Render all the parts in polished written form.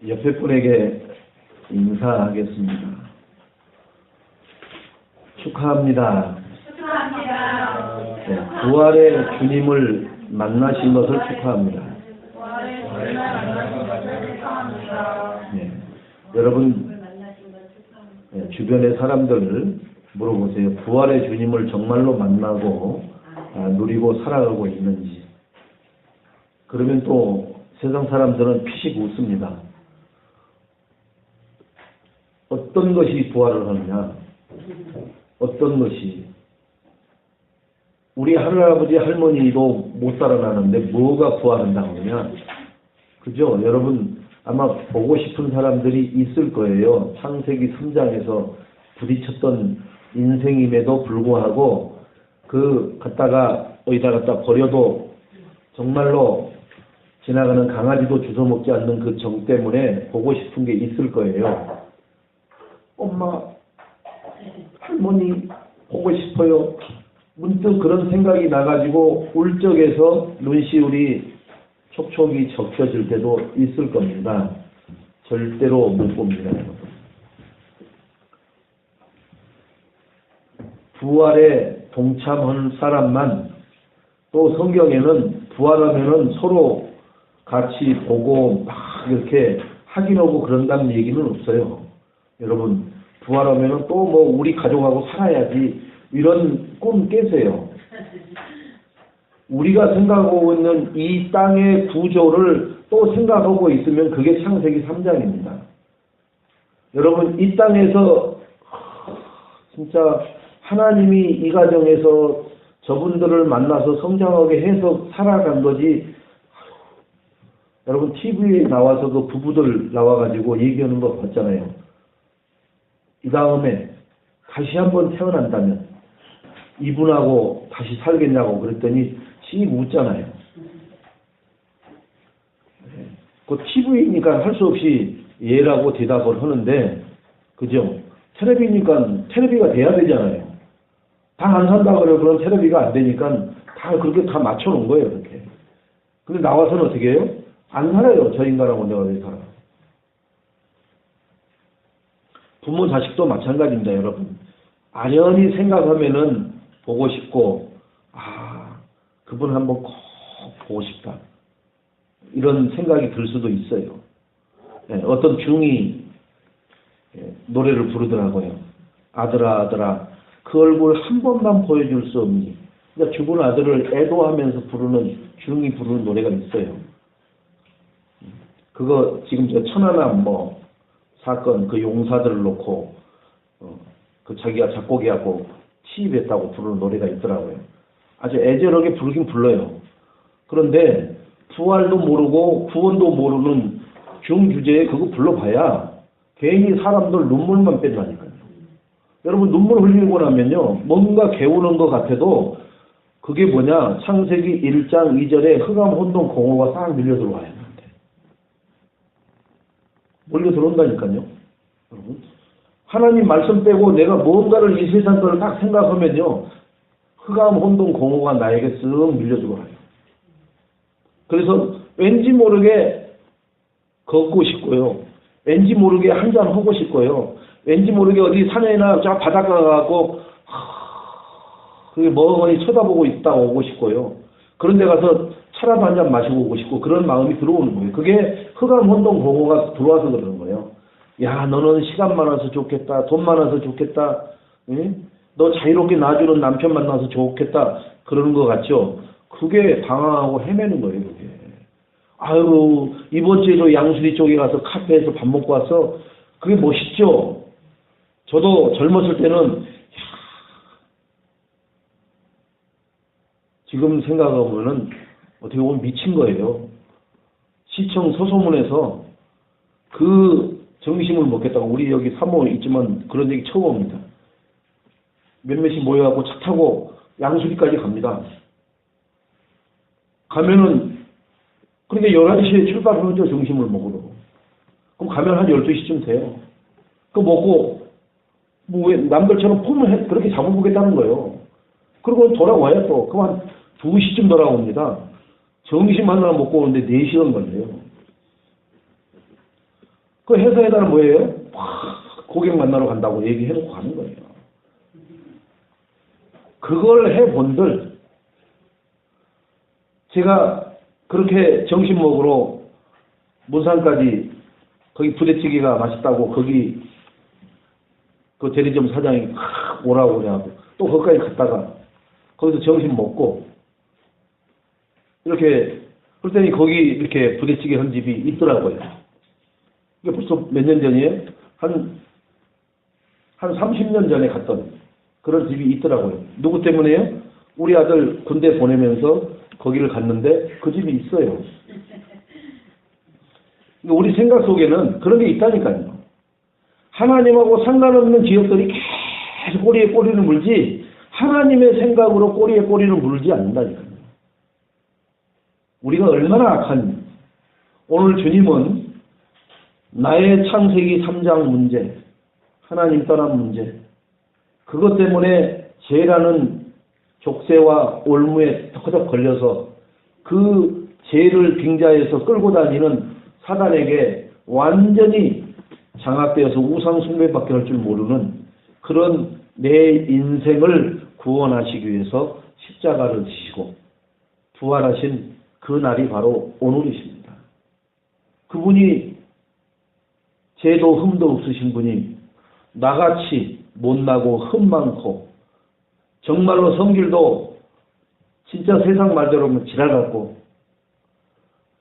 옆에 분에게 인사하겠습니다. 축하합니다. 축하합니다. 네, 부활의 주님을 만나신 것을 축하합니다. 부활의 주님을 만나신 것을 축하합니다. 네, 여러분 네, 주변의 사람들을 물어보세요. 부활의 주님을 정말로 만나고 누리고 살아가고 있는지. 그러면 또 세상 사람들은 피식 웃습니다. 어떤 것이 부활을 하느냐? 어떤 것이? 우리 할아버지 할머니도 못 살아나는데 뭐가 부활한다고 하느냐? 그죠? 여러분 아마 보고 싶은 사람들이 있을 거예요. 창세기 3장에서 부딪혔던 인생임에도 불구하고 그 갖다가 어디다 갖다 버려도 정말로 지나가는 강아지도 주워 먹지 않는 그 정 때문에 보고 싶은 게 있을 거예요. 엄마, 할머니 보고 싶어요. 문득 그런 생각이 나가지고 울적해서 눈시울이 촉촉이 적셔질 때도 있을 겁니다. 절대로 못 봅니다, 여러분. 부활에 동참한 사람만, 또 성경에는 부활하면은 서로 같이 보고 막 이렇게 확인하고 그런다는 얘기는 없어요. 여러분, 부활하면은 또 뭐 우리 가족하고 살아야지 이런 꿈 깨세요. 우리가 생각하고 있는 이 땅의 구조를 또 생각하고 있으면 그게 창세기 3장입니다. 여러분, 이 땅에서 진짜 하나님이 이 가정에서 저분들을 만나서 성장하게 해서 살아간 거지. 여러분, TV에 나와서도 부부들 나와가지고 얘기하는 거 봤잖아요. 이 다음에 다시 한번 태어난다면 이분하고 다시 살겠냐고 그랬더니 씩 웃잖아요. 그 TV니까 할 수 없이 예라고 대답을 하는데, 그죠? 텔레비니까 텔레비가 돼야 되잖아요. 다 안 산다 그러면 텔레비가 안 되니까 다 그렇게 다 맞춰놓은 거예요, 이렇게. 근데 나와서는 어떻게 해요? 안 살아요. 저 인간하고 내가 왜 살아? 부모 자식도 마찬가지입니다, 여러분. 아련히 생각하면은 보고 싶고, 그분 한번 꼭 보고 싶다. 이런 생각이 들 수도 있어요. 네, 어떤 중이 노래를 부르더라고요. 아들아, 아들아, 그 얼굴 한 번만 보여줄 수 없니? 그러니까 죽은 아들을 애도하면서 부르는, 중이 부르는 노래가 있어요. 그거 지금 저 천안함 사건 그 용사들을 놓고 그 자기가 작곡이하고 취입했다고 부르는 노래가 있더라고요. 아주 애절하게 부르긴 불러요. 그런데 부활도 모르고 구원도 모르는 중주제에 그거 불러봐야 괜히 사람들 눈물만 뺀다니까요. 여러분, 눈물 흘리고 나면요 뭔가 개우는 것 같아도 그게 뭐냐, 창세기 1장 2절에 흑암 혼돈 공허가 싹 밀려 들어와요. 몰려 들어온다니까요. 여러분, 하나님 말씀 빼고 내가 뭔가를 이 세상 걸 딱 생각하면요 흑암 혼돈 공허가 나에게 쓱 밀려 들어와요. 그래서 왠지 모르게 걷고 싶고요, 왠지 모르게 한잔 하고 싶고요, 왠지 모르게 어디 산에나 저 바닷가 가고 그게 멍하니 쳐다보고 있다 오고 싶고요, 그런 데 가서 차라도 한 잔 마시고 오고 싶고 그런 마음이 들어오는 거예요. 그게 흑암 혼돈 공허가 들어와서 그러는 거예요. 야, 너는 시간 많아서 좋겠다, 돈 많아서 좋겠다, 응? 너 자유롭게 놔주는 남편 만나서 좋겠다 그러는 것 같죠. 그게 방황하고 헤매는 거예요. 그게. 아유, 이번 주에도 양수리 쪽에 가서 카페에서 밥 먹고 와서 그게 멋있죠. 저도 젊었을 때는 지금 생각해보면은 어떻게 보면 미친 거예요. 시청 서소문에서 그 점심을 먹겠다고, 우리 여기 사모 있지만 그런 얘기 처음 옵니다. 몇몇이 모여갖고 차 타고 양수리까지 갑니다. 가면은, 그러니까 11시에 출발을 하죠, 점심을 먹으러. 그럼 가면 한 12시쯤 돼요. 그거 먹고, 왜 남들처럼 폼을 그렇게 잡아보겠다는 거예요. 그리고 돌아와야 또, 그럼 한 2시쯤 돌아옵니다. 점심 하나 먹고 오는데 4시간 걸려요. 그 회사에다가 뭐예요? 고객 만나러 간다고 얘기해놓고 가는 거예요. 그걸 해본들, 제가 그렇게 점심 먹으러 문산까지 거기 부대찌개가 맛있다고 거기 그 대리점 사장이 오라고 그래하고 또 거기까지 갔다가 거기서 점심 먹고 이렇게 그랬더니 거기 이렇게 부대찌개 한 집이 있더라고요. 이게 벌써 몇 년 전이에요? 한 30년 전에 갔던 그런 집이 있더라고요. 누구 때문에요? 우리 아들 군대 보내면서 거기를 갔는데 그 집이 있어요. 우리 생각 속에는 그런 게 있다니까요. 하나님하고 상관없는 지역들이 계속 꼬리에 꼬리를 물지 하나님의 생각으로 꼬리에 꼬리를 물지 않는다니까요. 우리가 얼마나 악한, 오늘 주님은 나의 창세기 3장 문제, 하나님 떠난 문제, 그것 때문에 죄라는 족쇄와 올무에 터덕 걸려서 그 죄를 빙자해서 끌고 다니는 사단에게 완전히 장악되어서 우상 숭배밖에 할 줄 모르는 그런 내 인생을 구원하시기 위해서 십자가를 지시고 부활하신 그 날이 바로 오늘이십니다. 그분이 죄도 흠도 없으신 분이 나같이 못나고 흠 많고 정말로 성질도 진짜 세상 말대로 하면 지랄 같고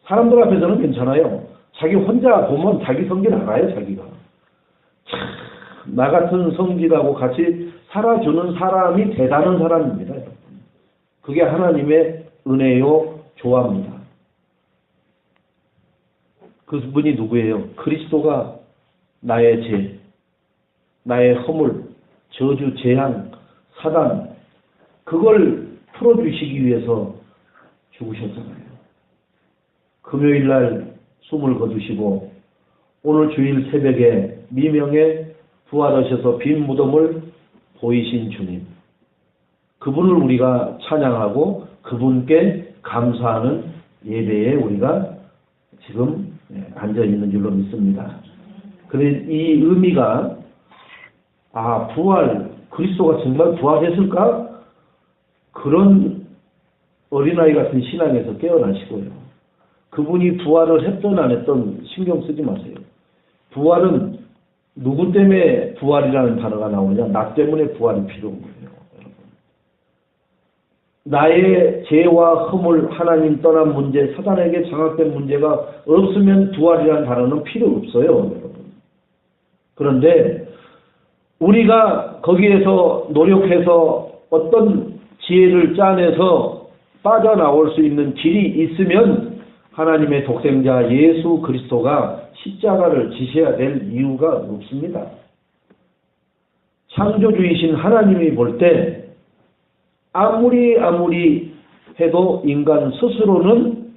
사람들 앞에서는 괜찮아요. 자기 혼자 보면 자기 성질 알아요. 자기가. 참, 나 같은 성질하고 같이 살아주는 사람이 대단한 사람입니다. 그게 하나님의 은혜요 조합입니다. 그분이 누구예요? 그리스도가 나의 죄, 나의 허물, 저주, 재앙, 사단, 그걸 풀어주시기 위해서 죽으셨잖아요. 금요일날 숨을 거두시고 오늘 주일 새벽에 미명에 부활하셔서 빈 무덤을 보이신 주님, 그분을 우리가 찬양하고 그분께 감사하는 예배에 우리가 지금 앉아있는 줄로 믿습니다. 그런데 이 의미가 부활, 그리스도가 정말 부활했을까? 그런 어린아이 같은 신앙에서 깨어나시고요. 그분이 부활을 했든 안 했든 신경 쓰지 마세요. 부활은 누구 때문에 부활이라는 단어가 나오냐? 나 때문에 부활이 필요한 거예요. 여러분. 나의 죄와 허물, 하나님 떠난 문제, 사단에게 장악된 문제가 없으면 부활이라는 단어는 필요 없어요. 여러분. 그런데 우리가 거기에서 노력해서 어떤 지혜를 짜내서 빠져나올 수 있는 길이 있으면 하나님의 독생자 예수 그리스도가 십자가를 지셔야 될 이유가 없습니다. 창조주이신 하나님이 볼 때 아무리 해도 인간 스스로는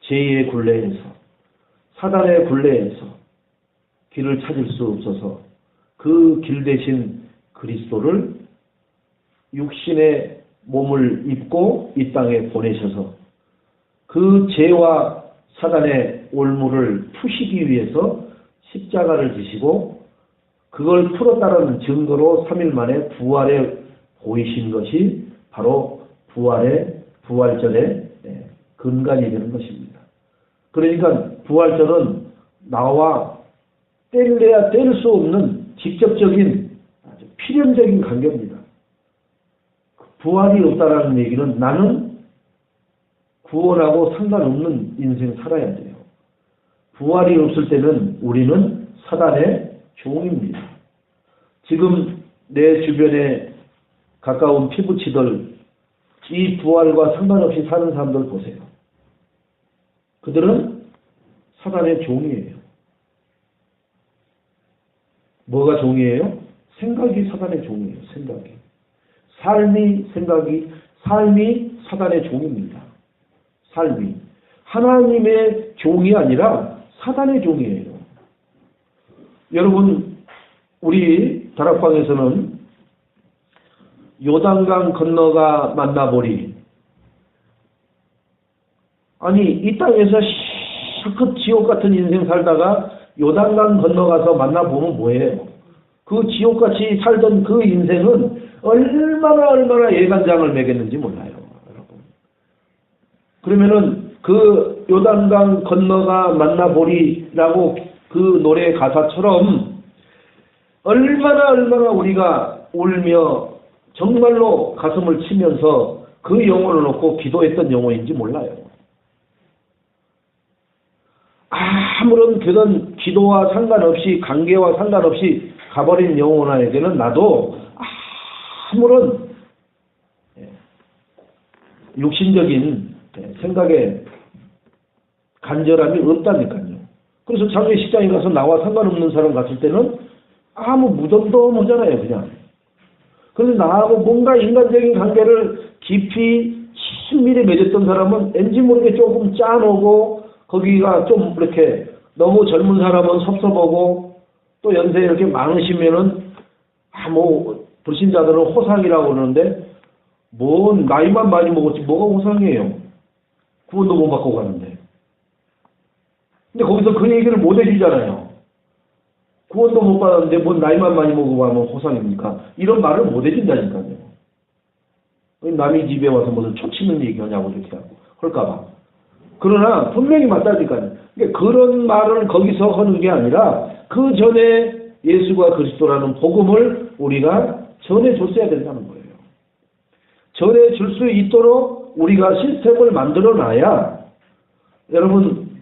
죄의 굴레에서 사단의 굴레에서 길을 찾을 수 없어서 그 길 대신 그리스도를 육신의 몸을 입고 이 땅에 보내셔서 그 죄와 사단의 올무를 푸시기 위해서 십자가를 지시고 그걸 풀었다는 증거로 3일 만에 부활에 보이신 것이 바로 부활절의 근간이 되는 것입니다. 그러니까 부활절은 나와 뗄래야 뗄 수 없는 직접적인 아주 필연적인 관계입니다. 부활이 없다라는 얘기는 나는 구원하고 상관없는 인생 살아야 돼요. 부활이 없을 때는 우리는 사단의 종입니다. 지금 내 주변에 가까운 피부치들, 이 부활과 상관없이 사는 사람들 보세요. 그들은 사단의 종이에요. 뭐가 종이에요? 생각이 사단의 종이에요. 생각이. 삶이 사단의 종입니다. 삶이. 하나님의 종이 아니라 사단의 종이에요. 여러분, 우리 다락방에서는 요단강 건너가 만나보리. 아니, 이 땅에서 실컷 지옥 같은 인생 살다가 요단강 건너가서 만나보면 뭐예요? 그 지옥같이 살던 그 인생은 얼마나 예간장을 매겼는지 몰라요, 여러분. 그러면은 그 요단강 건너가 만나보리라고 그 노래 가사처럼 얼마나 우리가 울며 정말로 가슴을 치면서 그 영혼을 놓고 기도했던 영혼인지 몰라요. 아무런 그런 기도와 상관없이 관계와 상관없이 가버린 영혼에게는 나도 아무런 육신적인 생각에 간절함이 없다니까요. 그래서 장례식장에 가서 나와 상관없는 사람 갔을 때는 아무 무덤덤하잖아요, 그냥. 그런데 나하고 뭔가 인간적인 관계를 깊이 친밀히 맺었던 사람은 왠지 모르게 조금 짠하고 거기가 좀 이렇게 너무 젊은 사람은 섭섭하고 또 연세 이렇게 많으시면은 불신자들은 호상이라고 그러는데 뭔 나이만 많이 먹었지 뭐가 호상이에요. 구원도 못 받고 가는데. 근데 거기서 그 얘기를 못 해주잖아요. 구원도 못 받았는데 뭔 나이만 많이 먹고 가면 호상입니까? 이런 말을 못 해준다니까요. 남의 집에 와서 무슨 초치는 얘기하냐고 이렇게 하고 할까봐. 그러나 분명히 맞다니까요. 그러니까 그런 말을 거기서 하는 게 아니라 그 전에 예수가 그리스도라는 복음을 우리가 전해줬어야 된다는 거예요. 전해줄 수 있도록 우리가 시스템을 만들어놔야 여러분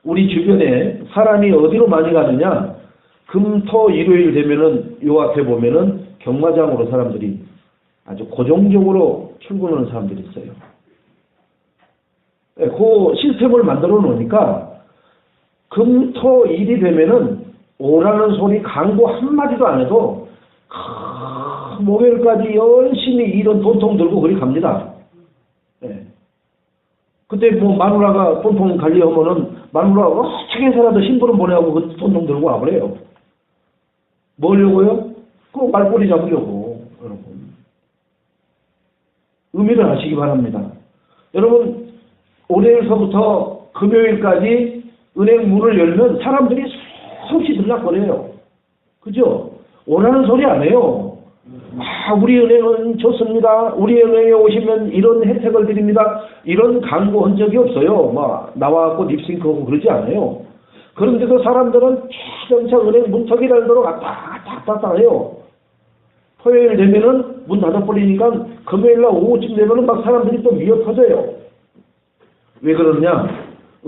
우리 주변에 사람이 어디로 많이 가느냐 금, 토, 일요일 되면은 요 앞에 보면은 경마장으로 사람들이 아주 고정적으로 출근하는 사람들이 있어요. 그 시스템을 만들어 놓으니까 금, 토, 일이 되면은 오라는 소리 광고 한마디도 안 해도 목요일까지 열심히 일은 돈통 들고 그리 갑니다. 네. 그때 뭐 마누라가 돈통 관리하면은 마누라가 어떻게 해서라도 신부름 보내고 그 돈통 들고 와버려요. 뭐려고요? 그 말꼬리 잡으려고 여러분. 의미를 아시기 바랍니다. 여러분 올해에서부터 금요일까지 은행 문을 열면 사람들이 수없이 들락거려요. 그죠? 오라는 소리 안 해요. 우리 은행은 좋습니다. 우리 은행에 오시면 이런 혜택을 드립니다. 이런 광고 한 적이 없어요. 나와갖고 립싱크하고 그러지 않아요. 그런데도 사람들은 자동차 은행 문턱이 달도록 왔다 해요. 토요일 되면은 문 닫아버리니까 금요일날 오후쯤 되면은 막 사람들이 또 미어 터져요. 왜 그러느냐?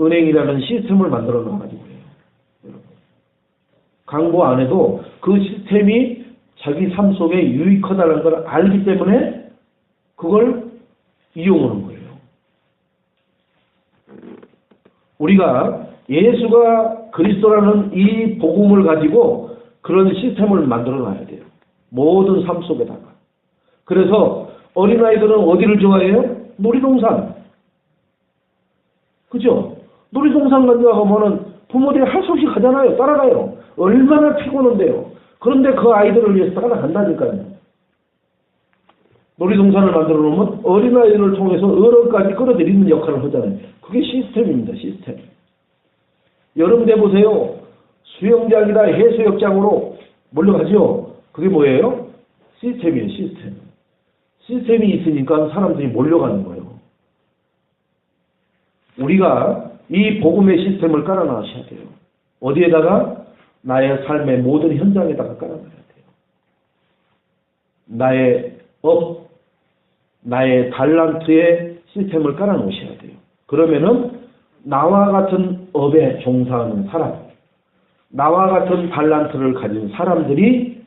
은행이라는 시스템을 만들어 놔가지고 그래요. 광고 안 해도 그 시스템이 자기 삶 속에 유익하다는 걸 알기 때문에 그걸 이용하는 거예요. 우리가 예수가 그리스도라는 이 복음을 가지고 그런 시스템을 만들어 놔야 돼요. 모든 삶 속에다가. 그래서 어린아이들은 어디를 좋아해요? 놀이동산. 그죠? 놀이동산 가면은 부모들이 할 수 없이 가잖아요. 따라가요. 얼마나 피곤한데요. 그런데 그 아이들을 위해서 따라간다니까요. 놀이동산을 만들어 놓으면 어린아이들을 통해서 어른까지 끌어들이는 역할을 하잖아요. 그게 시스템입니다. 시스템. 여름 돼 보세요. 수영장이나 해수욕장으로 몰려가죠. 그게 뭐예요? 시스템이에요. 시스템. 시스템이 있으니까 사람들이 몰려가는 거예요. 우리가 이 복음의 시스템을 깔아놔셔야 돼요. 어디에다가? 나의 삶의 모든 현장에다가 깔아놔야 돼요. 나의 업, 나의 달란트의 시스템을 깔아놓으셔야 돼요. 그러면은 나와 같은 업에 종사하는 사람, 나와 같은 달란트를 가진 사람들이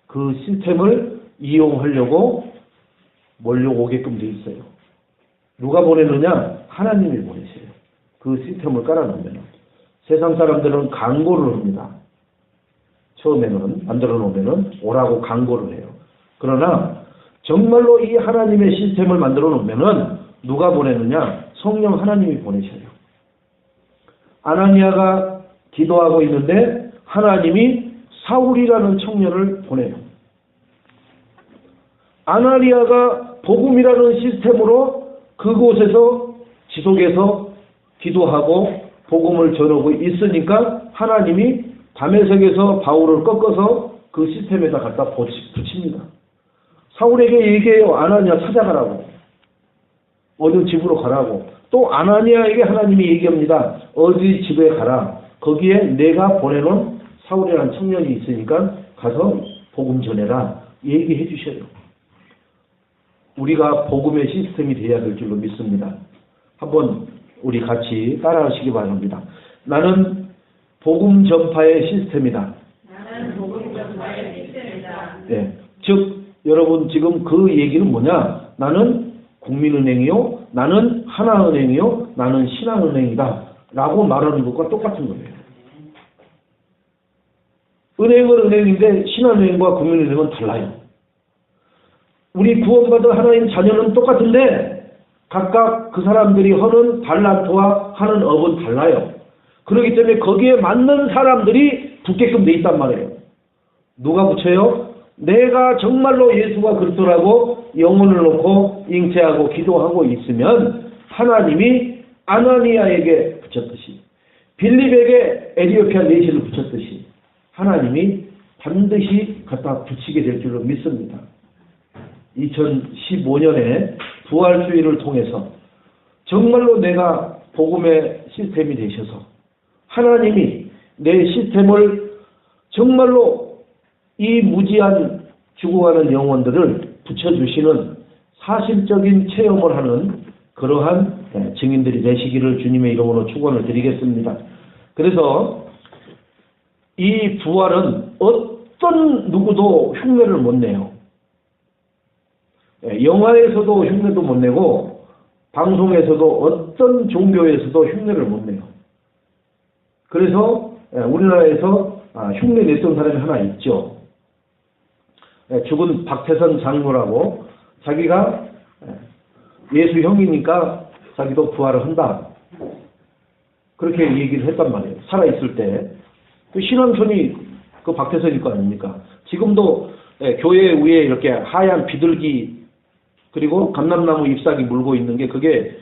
그 시스템을 이용하려고 몰려오게끔 돼 있어요. 누가 보내느냐? 하나님이 보내세요. 그 시스템을 깔아놓으면. 세상 사람들은 광고를 합니다. 처음에는 만들어 놓으면 오라고 광고를 해요. 그러나 정말로 이 하나님의 시스템을 만들어 놓으면 누가 보내느냐? 성령 하나님이 보내셔요. 아나니아가 기도하고 있는데 하나님이 사울이라는 청년을 보내요. 아나니아가 복음이라는 시스템으로 그곳에서 지속해서 기도하고 복음을 전하고 있으니까 하나님이 다메섹에서 바울을 꺾어서 그 시스템에다 갖다 붙입니다. 사울에게 얘기해요. 아나니아 찾아가라고. 어느 집으로 가라고. 또 아나니아에게 하나님이 얘기합니다. 어디 집에 가라. 거기에 내가 보내놓은 사울이라는 청년이 있으니까 가서 복음 전해라. 얘기해 주셔요. 우리가 복음의 시스템이 되어야 될 줄로 믿습니다. 한번 우리 같이 따라하시기 바랍니다. 나는 복음 전파의 시스템이다. 나는 복음 전파의 시스템이다. 네. 즉 여러분 지금 그 얘기는 뭐냐? 나는 국민은행이요, 나는 하나은행이요, 나는 신한은행이다 라고 말하는 것과 똑같은 거예요. 은행은 은행인데 신한은행과 국민은행은 달라요. 우리 구원받은 하나님 자녀는 똑같은데 각각 그 사람들이 하는 달란트와 하는 업은 달라요. 그렇기 때문에 거기에 맞는 사람들이 붙게끔 돼 있단 말이에요. 누가 붙여요? 내가 정말로 예수가 그리스도라고 영혼을 놓고 잉태하고 기도하고 있으면 하나님이 아나니아에게 붙였듯이 빌립에게 에디오피아 내시를 붙였듯이 하나님이 반드시 갖다 붙이게 될 줄로 믿습니다. 2015년에 부활주의를 통해서 정말로 내가 복음의 시스템이 되셔서 하나님이 내 시스템을 정말로 이 무지한 죽어가는 영혼들을 붙여주시는 사실적인 체험을 하는 그러한 증인들이 되시기를 주님의 이름으로 축원을 드리겠습니다. 그래서 이 부활은 어떤 누구도 흉내를 못 내요. 영화에서도 흉내도 못 내고 방송에서도 어떤 종교에서도 흉내를 못 내요. 그래서 우리나라에서 흉내 냈던 사람이 하나 있죠. 죽은 박태선 장로라고 자기가 예수 형이니까 자기도 부활을 한다. 그렇게 얘기를 했단 말이에요. 살아있을 때. 그 신앙촌이 그 박태선일 거 아닙니까? 지금도 교회 위에 이렇게 하얀 비둘기 그리고 감람나무 잎사귀 물고 있는 게 그게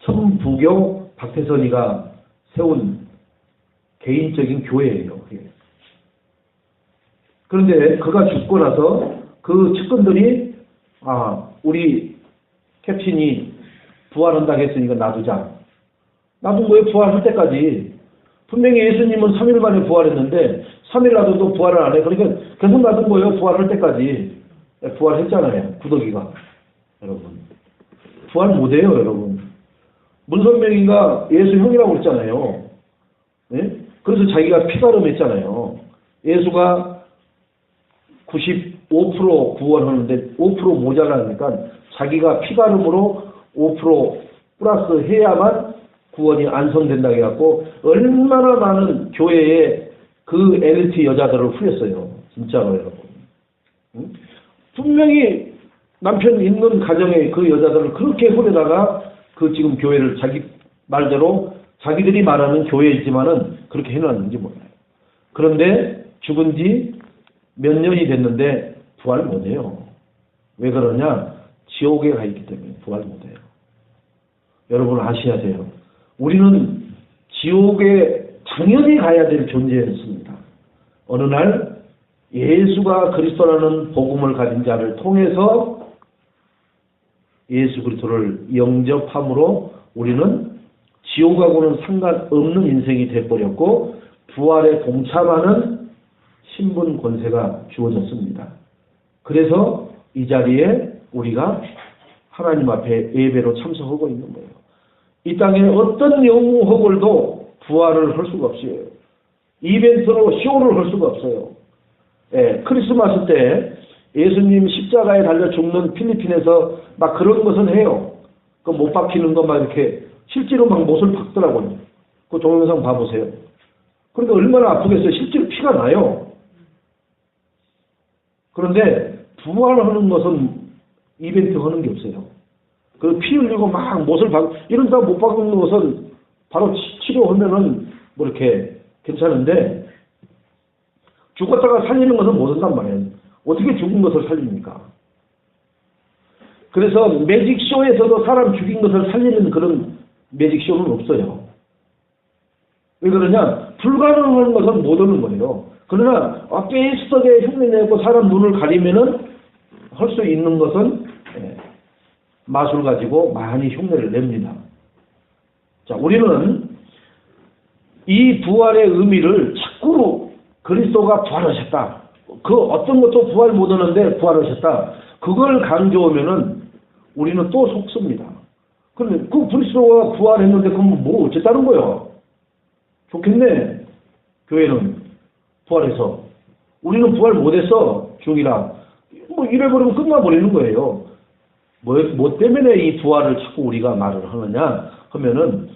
천부교 박태선이가 세운 개인적인 교회예요. 그게. 그런데 그가 죽고 나서 그 측근들이 우리 캡틴이 부활한다고 했으니까 놔두자. 놔둔 거예요. 부활할 때까지. 분명히 예수님은 3일 만에 부활했는데 3일 놔둬도 부활을 안 해. 그러니까 계속 놔둔 거예요. 부활할 때까지. 부활했잖아요. 구더기가. 여러분. 부활 못해요. 여러분. 문선명이가 예수 형이라고 그랬잖아요. 네? 그래서 자기가 피가름했잖아요. 예수가 95% 구원하는데 5% 모자라니까 자기가 피가름으로 5% 플러스 해야만 구원이 완성된다고 해갖고 얼마나 많은 교회에 그 엘리트 여자들을 후렸어요. 진짜로 여러분. 응? 분명히 남편 있는 가정에 그 여자들을 그렇게 후려다가 그 지금 교회를 자기 말대로 자기들이 말하는 교회이지만은 그렇게 해놨는지 몰라요. 그런데 죽은 지 몇 년이 됐는데 부활 못해요. 왜 그러냐? 지옥에 가 있기 때문에 부활 못해요. 여러분 아셔야 돼요. 우리는 지옥에 당연히 가야 될 존재였습니다. 어느 날 예수가 그리스도라는 복음을 가진 자를 통해서 예수 그리스도를 영접함으로 우리는 지옥하고는 상관없는 인생이 되어버렸고 부활에 동참하는 신분 권세가 주어졌습니다. 그래서 이 자리에 우리가 하나님 앞에 예배로 참석하고 있는 거예요. 이 땅에 어떤 영웅 허벌도 부활을 할 수가 없어요. 이벤트로 쇼를 할 수가 없어요. 크리스마스 때 예수님 십자가에 달려 죽는 필리핀에서 막 그런 것은 해요. 그 못 박히는 거 막 이렇게 실제로 막 못을 박더라고요. 그 동영상 봐보세요. 그런데 얼마나 아프겠어요. 실제로 피가 나요. 그런데 부활하는 것은 이벤트 하는 게 없어요. 그 피 흘리고 막 못을 박, 이런 사람 못 박는 것은 바로 치료하면은 뭐 이렇게 괜찮은데 죽었다가 살리는 것은 못 한단 말이에요. 어떻게 죽은 것을 살립니까? 그래서 매직쇼에서도 사람 죽인 것을 살리는 그런 매직쇼는 없어요. 왜 그러냐? 불가능한 것은 못 오는 거예요. 그러나 비슷하게 흉내내고 사람 눈을 가리면은 할 수 있는 것은 마술 가지고 많이 흉내를 냅니다. 자, 우리는 이 부활의 의미를 자꾸 그리스도가 부활하셨다. 그 어떤 것도 부활 못 하는데 부활하셨다. 그걸 강조하면은 우리는 또 속습니다. 그런데 그 그리스도가 부활했는데 그럼 뭐 어쨌다는 거예요? 좋겠네. 교회는 부활해서. 우리는 부활 못했어. 중이라. 뭐 이래버리면 끝나버리는 거예요. 뭐 때문에 이 부활을 자꾸 우리가 말을 하느냐 하면은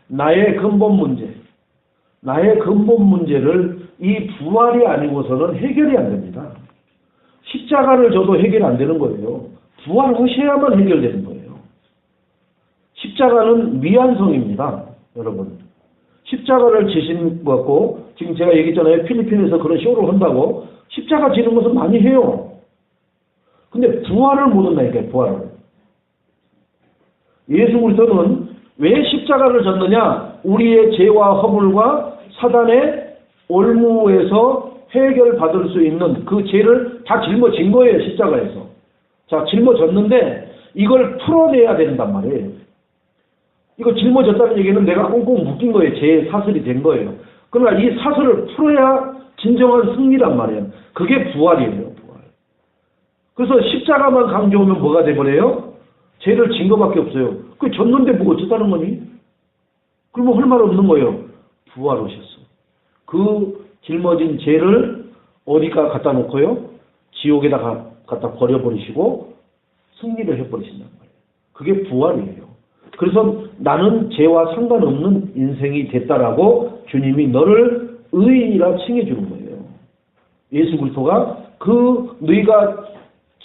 나의 근본 문제를 이 부활이 아니고서는 해결이 안 됩니다. 십자가를 져도 해결이 안 되는 거예요. 부활하셔야만 해결되는 거예요. 십자가는 미완성입니다. 여러분. 십자가를 지신 것 같고 지금 제가 얘기했잖아요. 필리핀에서 그런 쇼를 한다고. 십자가 지는 것은 많이 해요. 근데 부활을 못 한다니까요. 부활을. 예수 그리스도는 왜 십자가를 졌느냐? 우리의 죄와 허물과 사단의 올무에서 해결받을 수 있는 그 죄를 다 짊어진 거예요. 십자가에서. 자, 짊어졌는데 이걸 풀어내야 된단 말이에요. 이거 짊어졌다는 얘기는 내가 꽁꽁 묶인 거예요. 제 사슬이 된 거예요. 그러나 이 사슬을 풀어야 진정한 승리란 말이에요. 그게 부활이에요. 부활. 그래서 십자가만 강조하면 뭐가 돼버려요? 죄를 진 거밖에 없어요. 그 졌는데 뭐 어쩌다는 거니? 그러면 할 말 없는 거예요. 부활하셨어. 그 짊어진 죄를 어디가 갖다 놓고요? 지옥에다가 갖다 버려버리시고 승리를 해버리신단 말이에요. 그게 부활이에요. 그래서 나는 죄와 상관없는 인생이 됐다라고 주님이 너를 의인이라 칭해 주는 거예요. 예수 그리스도가 그 너희가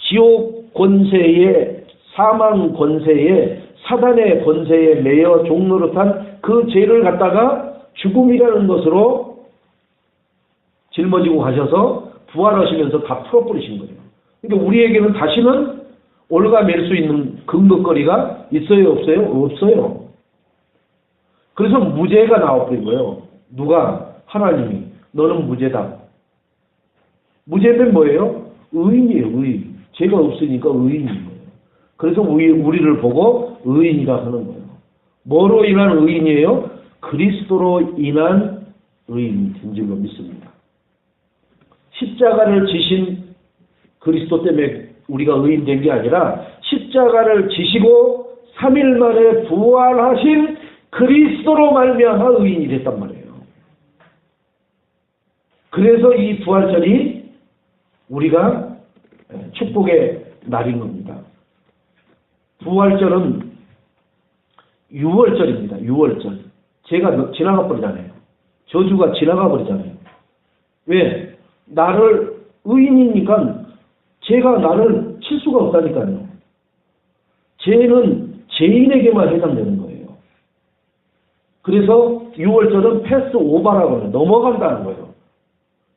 지옥 권세에 사망 권세에 사단의 권세에 매여 종노릇한 그 죄를 갖다가 죽음이라는 것으로 짊어지고 가셔서 부활하시면서 다 풀어버리신 거예요. 그러니까 우리에게는 다시는 올가맬 수 있는 근거거리가 있어요? 없어요? 없어요. 그래서 무죄가 나와버린 거예요. 누가? 하나님이. 너는 무죄다. 무죄는 뭐예요? 의인이에요. 의인. 죄가 없으니까 의인인 거예요. 그래서 우리를 보고 의인이라 하는 거예요. 뭐로 인한 의인이에요? 그리스도로 인한 의인이 된 줄로 믿습니다. 십자가를 지신 그리스도 때문에 우리가 의인된 게 아니라 십자가를 지시고 3일 만에 부활하신 그리스도로 말미암아 의인이 됐단 말이에요. 그래서 이 부활절이 우리가 축복의 날인 겁니다. 부활절은 6월절입니다. 6월절. 제가 지나가 버리잖아요. 저주가 지나가 버리잖아요. 왜? 나를 의인이니까 죄가 나를 칠 수가 없다니까요. 죄는 죄인에게만 해당되는 거예요. 그래서 6월절은 패스 오버라고 해요. 넘어간다는 거예요.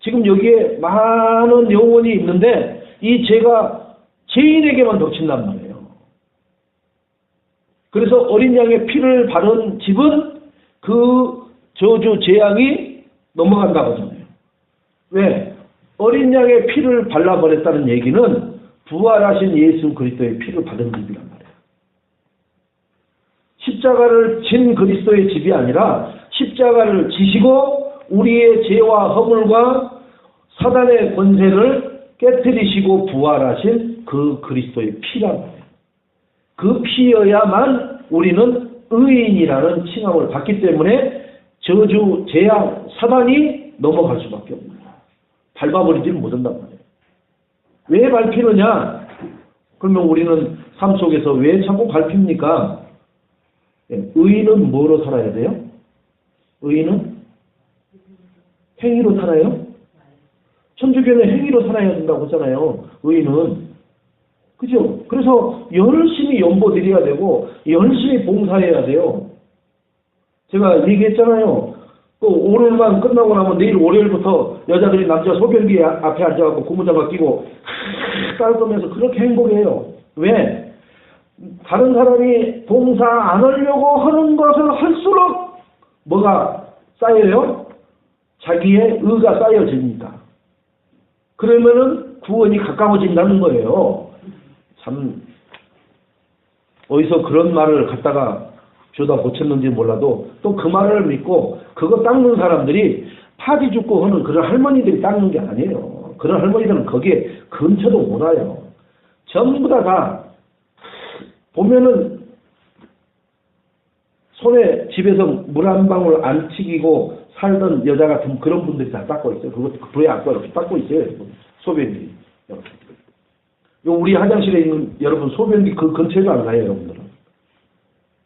지금 여기에 많은 영혼이 있는데 이 죄가 죄인에게만 덮친단 말이에요. 그래서 어린 양의 피를 바른 집은 그 저주 재앙이 넘어간다고 하잖아요. 왜? 어린 양의 피를 발라버렸다는 얘기는 부활하신 예수 그리스도의 피를 받은 집이란 말이에요. 십자가를 진 그리스도의 집이 아니라 십자가를 지시고 우리의 죄와 허물과 사단의 권세를 깨뜨리시고 부활하신 그 그리스도의 피란 말이에요. 그 피여야만 우리는 의인이라는 칭함을 받기 때문에 저주, 재앙, 사단이 넘어갈 수밖에 없는 거예요. 밟아버리지는 못한단 말이에요. 왜 밟히느냐? 그러면 우리는 삶 속에서 왜 자꾸 밟힙니까? 의인은 뭐로 살아야 돼요? 의인은 행위로 살아요? 천주교는 행위로 살아야 된다고 하잖아요. 의인은. 그죠? 그래서 열심히 연보 드려야 되고 열심히 봉사해야 돼요. 제가 얘기했잖아요. 그 오늘만 끝나고 나면 내일 월요일부터 여자들이 남자 소변기 앞에 앉아갖고 고무장갑 끼고 깔끔해서 그렇게 행복해요. 왜? 다른 사람이 봉사 안 하려고 하는 것을 할수록 뭐가 쌓여요? 자기의 의가 쌓여집니다. 그러면은 구원이 가까워진다는 거예요. 참 어디서 그런 말을 갖다가 주다 고쳤는지 몰라도 또 그 말을 믿고 그거 닦는 사람들이 파지 죽고 하는 그런 할머니들이 닦는 게 아니에요. 그런 할머니들은 거기에 근처도 못 와요. 전부 다 보면은 손에 집에서 물 한 방울 안 튀기고 살던 여자 같은 그런 분들이 다 닦고 있어요. 그거 불에 안 꺼놓고 닦고 있어요. 소변기. 우리 화장실에 있는 여러분 소변기 그 근처에도 안 가요, 여러분들은.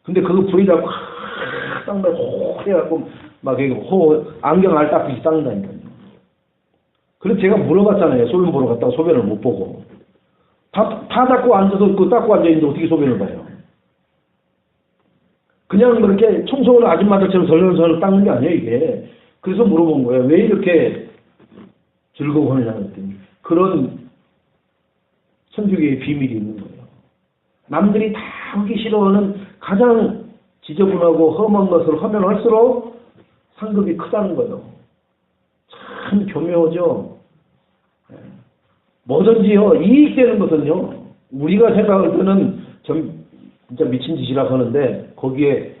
근데 그거 불에 잡고 닦는 호 해갖고 막 안경 알 닦듯이 닦는다니까요. 그래서 제가 물어봤잖아요. 소변 보러 갔다가 소변을 못 보고. 다 닦고 앉아서 그 닦고 앉아있는데 어떻게 소변을 봐요? 그냥 그렇게 청소하는 아줌마들처럼 설렁설렁 닦는 게 아니에요, 이게. 그래서 물어본 거예요. 왜 이렇게 즐거워하느냐 했더니 그런 천주교의 비밀이 있는 거예요. 남들이 다 하기 싫어하는 가장 지저분하고 험한 것을 하면 할수록 상급이 크다는 거예요. 참 교묘하죠. 뭐든지요, 이익되는 것은요, 우리가 생각할 때는 진짜 미친 짓이라 하는데 거기에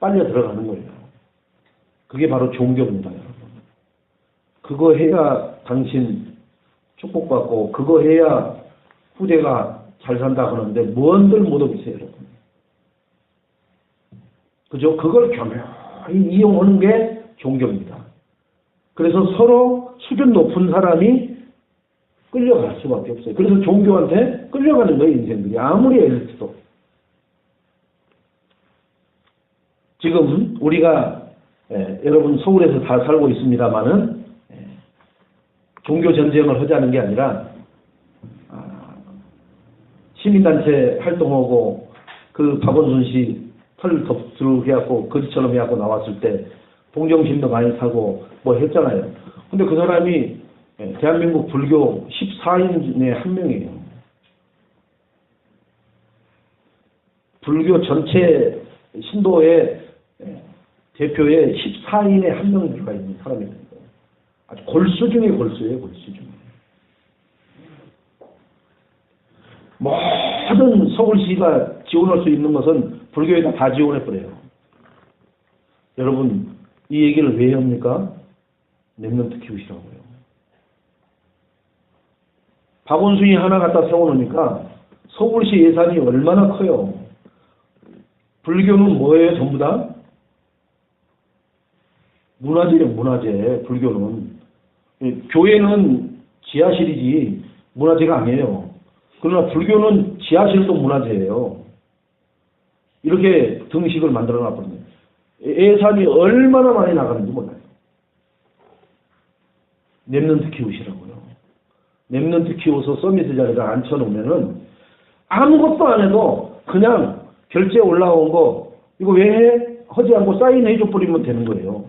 빨려 들어가는 거예요. 그게 바로 종교입니다, 여러분. 그거 해야 당신 축복받고 그거 해야 후대가 잘 산다 하는데 뭔들 못하고 있어요, 여러분. 그죠? 그걸 교묘히 이용하는 게 종교입니다. 그래서 서로 수준 높은 사람이 끌려갈 수밖에 없어요. 그래서 종교한테 끌려가는 거예요, 인생들이. 아무리 엘리트도. 지금 우리가 여러분 서울에서 다 살고 있습니다만은 종교 전쟁을 하자는 게 아니라 시민단체 활동하고 그 박원순 씨 털 덮들고 해갖고 거지처럼 해갖고 나왔을 때 동정심도 많이 사고 뭐 했잖아요. 근데 그 사람이 대한민국 불교 14인 중에 한 명이에요. 불교 전체 신도의 대표에 14인에 한 명 들어가 있는 사람입니다. 아주 골수 중에 골수예요, 골수 중에. 모든 서울시가 지원할 수 있는 것은 불교에다 다 지원해버려요. 여러분, 이 얘기를 왜 합니까? 랩런트 키우시라고요. 박원순이 하나 갖다 세워놓으니까 서울시 예산이 얼마나 커요. 불교는 뭐예요, 전부 다? 문화재예요, 문화재. 불교는. 교회는 지하실이지 문화재가 아니에요. 그러나 불교는 지하실도 문화재예요. 이렇게 등식을 만들어 놨거든요. 예산이 얼마나 많이 나가는지 몰라요. 랩런트 키우시라고요. 랩런트 키워서 서밋 자리에다 앉혀놓으면은 아무것도 안 해도 그냥 결제 올라온 거 이거 왜 해? 하지 않고 사인해줘 버리면 되는 거예요.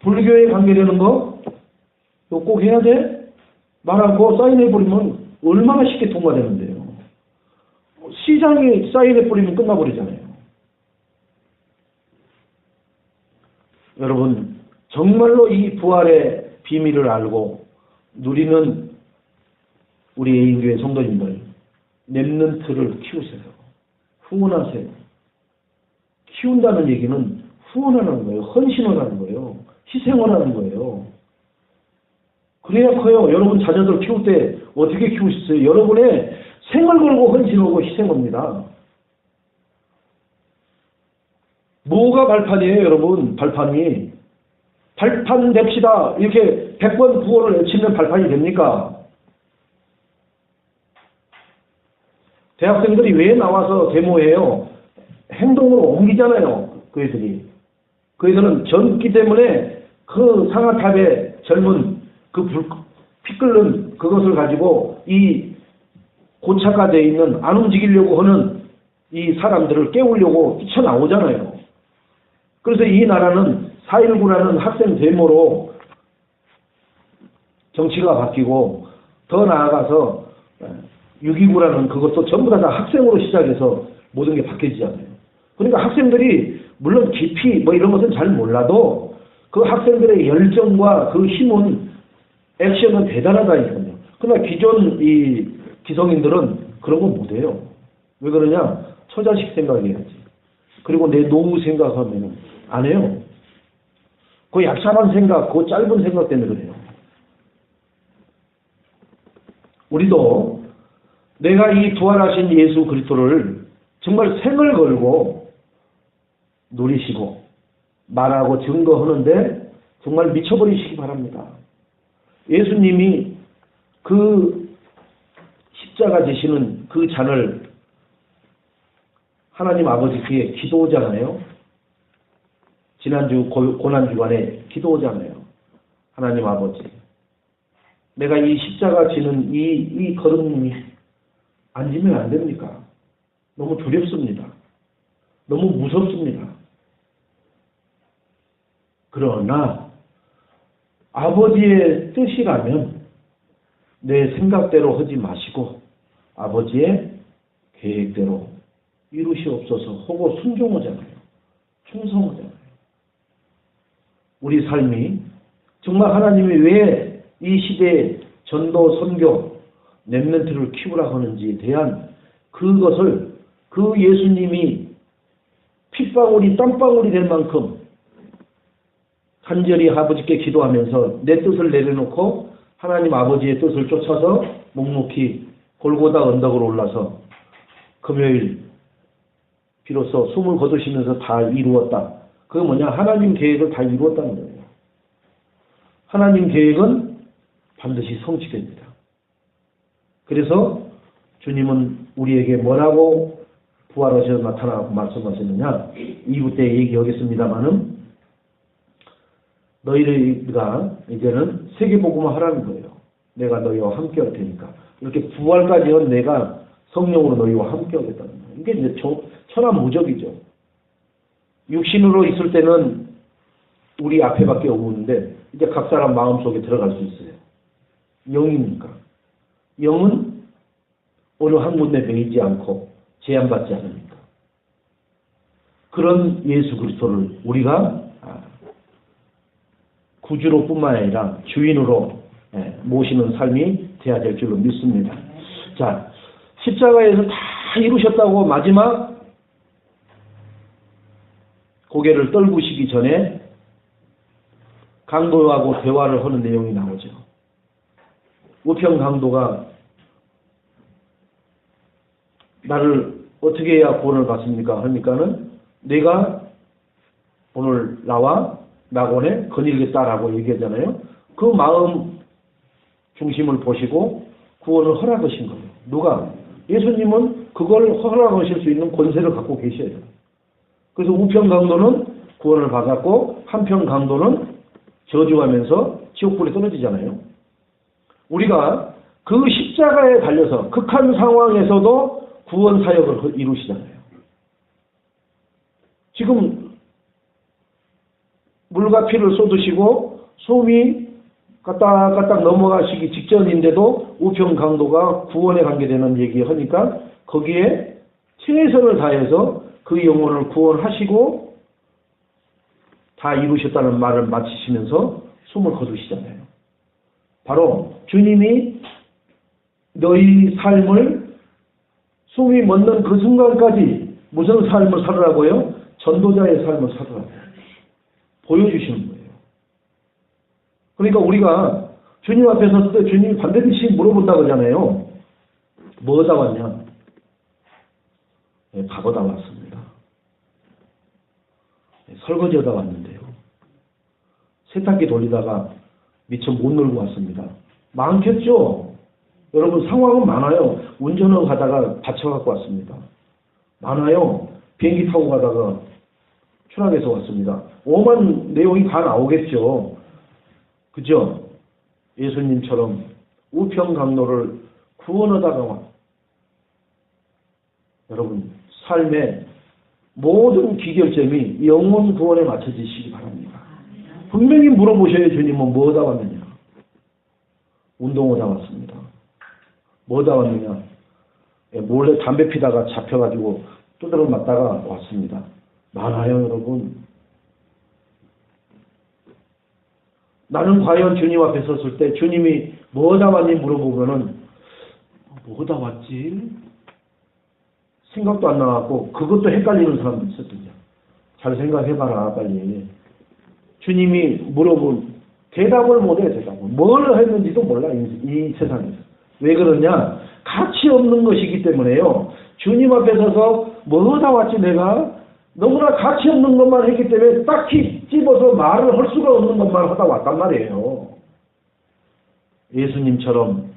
불교에 관계되는 거 이거 꼭 해야 돼? 말하고 사인해버리면 얼마나 쉽게 통과되는데요. 시장에 사인해버리면 끝나버리잖아요. 여러분 정말로 이 부활의 비밀을 알고 누리는 우리 애인교회 성도님들 랩런트를 키우세요. 후원하세요. 키운다는 얘기는 후원하는 거예요. 헌신하는 거예요. 희생을 하는 거예요. 그래야 커요. 여러분 자녀들 키울 때 어떻게 키우셨어요? 여러분의 생을 걸고 헌신하고 희생합니다. 뭐가 발판이에요, 여러분? 발판이. 발판 됩시다. 이렇게 100번 구호를 외치면 발판이 됩니까? 대학생들이 왜 나와서 데모해요? 행동으로 옮기잖아요, 그 애들이. 그 애들은 젊기 때문에 그 상아탑에 젊은 그 피 끓는 그것을 가지고 이 고착화되어 있는 안 움직이려고 하는 이 사람들을 깨우려고 뛰쳐나오잖아요. 그래서 이 나라는 4.19라는 학생 데모로 정치가 바뀌고 더 나아가서 6.29라는 그것도 전부 다 학생으로 시작해서 모든 게 바뀌지 않아요. 그러니까 학생들이 물론 깊이 뭐 이런 것은 잘 몰라도 그 학생들의 열정과 그 힘은 액션은 대단하다니까요. 그러나 기존 이 기성인들은 그런 거 못해요. 왜 그러냐? 처자식 생각해야지. 그리고 내 노후 생각하면 안 해요. 그 약산한 생각, 그 짧은 생각 때문에 그래요. 우리도 내가 이 부활하신 예수 그리스도를 정말 생을 걸고 누리시고 말하고 증거하는데 정말 미쳐버리시기 바랍니다. 예수님이 그 십자가 지시는 그 잔을 하나님 아버지께 기도하잖아요. 지난주 고난주간에 기도하잖아요. 하나님 아버지, 내가 이 십자가 지는 이 걸음이 앉으면 안 됩니까? 너무 두렵습니다. 너무 무섭습니다. 그러나 아버지의 뜻이라면 내 생각대로 하지 마시고 아버지의 계획대로 이루시옵소서 하고 순종하잖아요. 충성하잖아요. 우리 삶이 정말 하나님이 왜 이 시대에 전도, 선교, 렘넌트를 키우라 하는지에 대한 그것을 그 예수님이 핏방울이 땀방울이 될 만큼 간절히 아버지께 기도하면서 내 뜻을 내려놓고 하나님 아버지의 뜻을 쫓아서 묵묵히 골고다 언덕으로 올라서 금요일 비로소 숨을 거두시면서 다 이루었다. 그게 뭐냐? 하나님 계획을 다 이루었다는 거예요. 하나님 계획은 반드시 성취됩니다. 그래서 주님은 우리에게 뭐라고 부활하셔서 나타나고 말씀하셨느냐? 2부 때 얘기하겠습니다마는 너희가 이제는 세계복음을 하라는 거예요. 내가 너희와 함께 할 테니까. 이렇게 부활까지 한 내가 성령으로 너희와 함께 하겠다는 거예요. 이게 이제 천하무적이죠. 육신으로 있을 때는 우리 앞에밖에 없는데 이제 각 사람 마음속에 들어갈 수 있어요. 영이니까. 영은 어느 한 군데 매이지 않고 제한받지 않으니까. 그런 예수 그리스도를 우리가 구주로 뿐만 아니라 주인으로 모시는 삶이 되어야 될 줄로 믿습니다. 자, 십자가에서 다 이루셨다고 마지막 고개를 떨구시기 전에 강도하고 대화를 하는 내용이 나오죠. 우평 강도가 나를 어떻게 해야 구원을 받습니까? 하니까는 내가 오늘 나와 낙원에 거닐겠다라고 얘기하잖아요. 그 마음 중심을 보시고 구원을 허락하신 거예요. 누가? 예수님은 그걸 허락하실 수 있는 권세를 갖고 계셔요. 그래서 우평 강도는 구원을 받았고 한평 강도는 저주하면서 지옥불에 떨어지잖아요. 우리가 그 십자가에 달려서 극한 상황에서도 구원 사역을 이루시잖아요. 지금 물과 피를 쏟으시고 솜이 까딱까딱 넘어가시기 직전인데도 우평 강도가 구원에 관계되는 얘기하니까 거기에 최선을 다해서 그 영혼을 구원하시고 다 이루셨다는 말을 마치시면서 숨을 거두시잖아요. 바로 주님이 너희 삶을 숨이 멎는 그 순간까지 무슨 삶을 살으라고요? 전도자의 삶을 살으라고 보여주시는 거예요. 그러니까 우리가 주님 앞에 섰을 때 주님이 반드시 물어본다 그러잖아요. 뭐다 왔냐? 네, 바보다 왔습니다. 네, 설거지하다 왔는데요. 세탁기 돌리다가 미처 못 놀고 왔습니다. 많겠죠? 여러분 상황은 많아요. 운전을 가다가 다쳐갖고 왔습니다. 많아요. 비행기 타고 가다가 추락해서 왔습니다. 오만 내용이 다 나오겠죠. 그죠? 예수님처럼 우평강로를 구원하다가 와. 여러분 삶의 모든 기결점이 영혼 구원에 맞춰지시기 바랍니다. 분명히 물어보셔야 주님은 뭐다 왔느냐. 운동하다 왔습니다. 뭐다 왔느냐. 몰래 담배 피다가 잡혀가지고 두드러 맞다가 왔습니다. 많아요, 여러분. 나는 과연 주님 앞에 섰을 때 주님이 뭐다 왔니 물어보면은 뭐다 왔지? 생각도 안 나고 그것도 헷갈리는 사람도 있었거든요. 잘 생각해봐라 빨리. 주님이 물어본 대답을 못해. 대답을 뭘 했는지도 몰라 이 세상에서. 왜 그러냐? 가치 없는 것이기 때문에요. 주님 앞에 서서 뭐다 왔지 내가? 너무나 가치 없는 것만 했기 때문에 딱히 집어서 말을 할 수가 없는 것만 하다 왔단 말이에요. 예수님처럼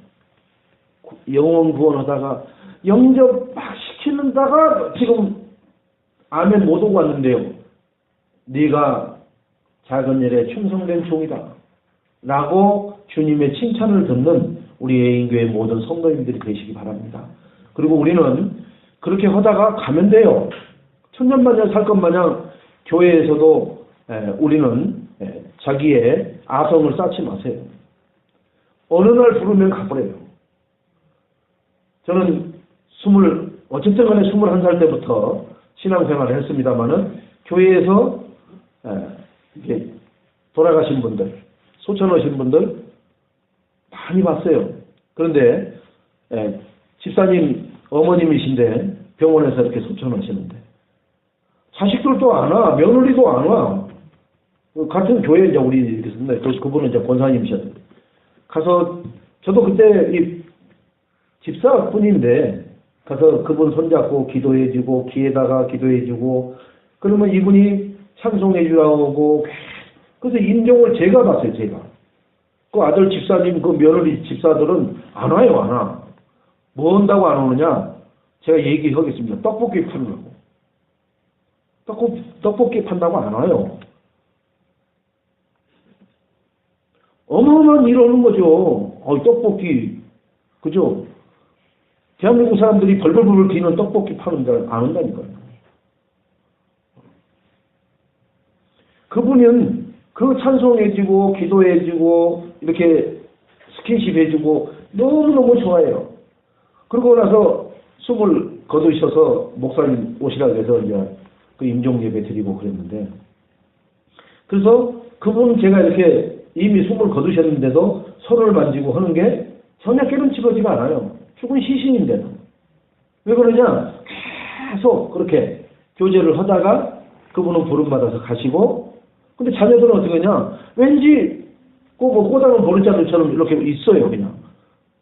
영혼 구원하다가 영접 막 시키는다가 지금 아멘 못 오고 왔는데요. 네가 작은 일에 충성된 종이다 라고 주님의 칭찬을 듣는 우리 예인교회 모든 성도님들이 되시기 바랍니다. 그리고 우리는 그렇게 하다가 가면 돼요. 천년만년 살 것 마냥 교회에서도 우리는 자기의 아성을 쌓지 마세요. 어느 날 부르면 가버려요. 저는 어쨌든 간에 21살 때부터 신앙생활을 했습니다마는 교회에서 이렇게 돌아가신 분들, 소천하신 분들 많이 봤어요. 그런데 집사님 어머님이신데 병원에서 이렇게 소천하시는데 자식들도 안 와, 며느리도 안 와. 같은 교회 이제 우리 이렇게 있는데 그분은 이제 권사님이셨는데 가서 저도 그때 이 집사뿐인데 가서 그분 손잡고 기도해주고 귀에다가 기도해주고 그러면 이분이 찬송해주라고 그래서 인종을 제가 봤어요. 제가 그 아들 집사님 그 며느리 집사들은 안 와요. 안 와. 뭐 한다고 안 오느냐 제가 얘기하겠습니다. 떡볶이 파느라고. 떡볶이 판다고 안 와요. 어마어마한 일 오는 거죠. 떡볶이 그죠? 대한민국 사람들이 벌벌벌 기는 떡볶이 파는 데를 안 온다니까요. 그분은 그 찬송해주고 기도해주고 이렇게 스킨십 해주고 너무너무 좋아해요. 그러고 나서 숨을 거두셔서 목사님 오시라고 해서 이제 그 임종 예배 드리고 그랬는데 그래서 그분 제가 이렇게 이미 숨을 거두셨는데도 손을 만지고 하는 게 전혀 깨름치거지가 않아요. 죽은 시신인데도. 왜 그러냐? 계속 그렇게 교제를 하다가 그분은 부름받아서 가시고 근데 자녀들은 어떻게 하냐? 왠지 뭐 꼬다른 버릇자들처럼 이렇게 있어요. 그냥.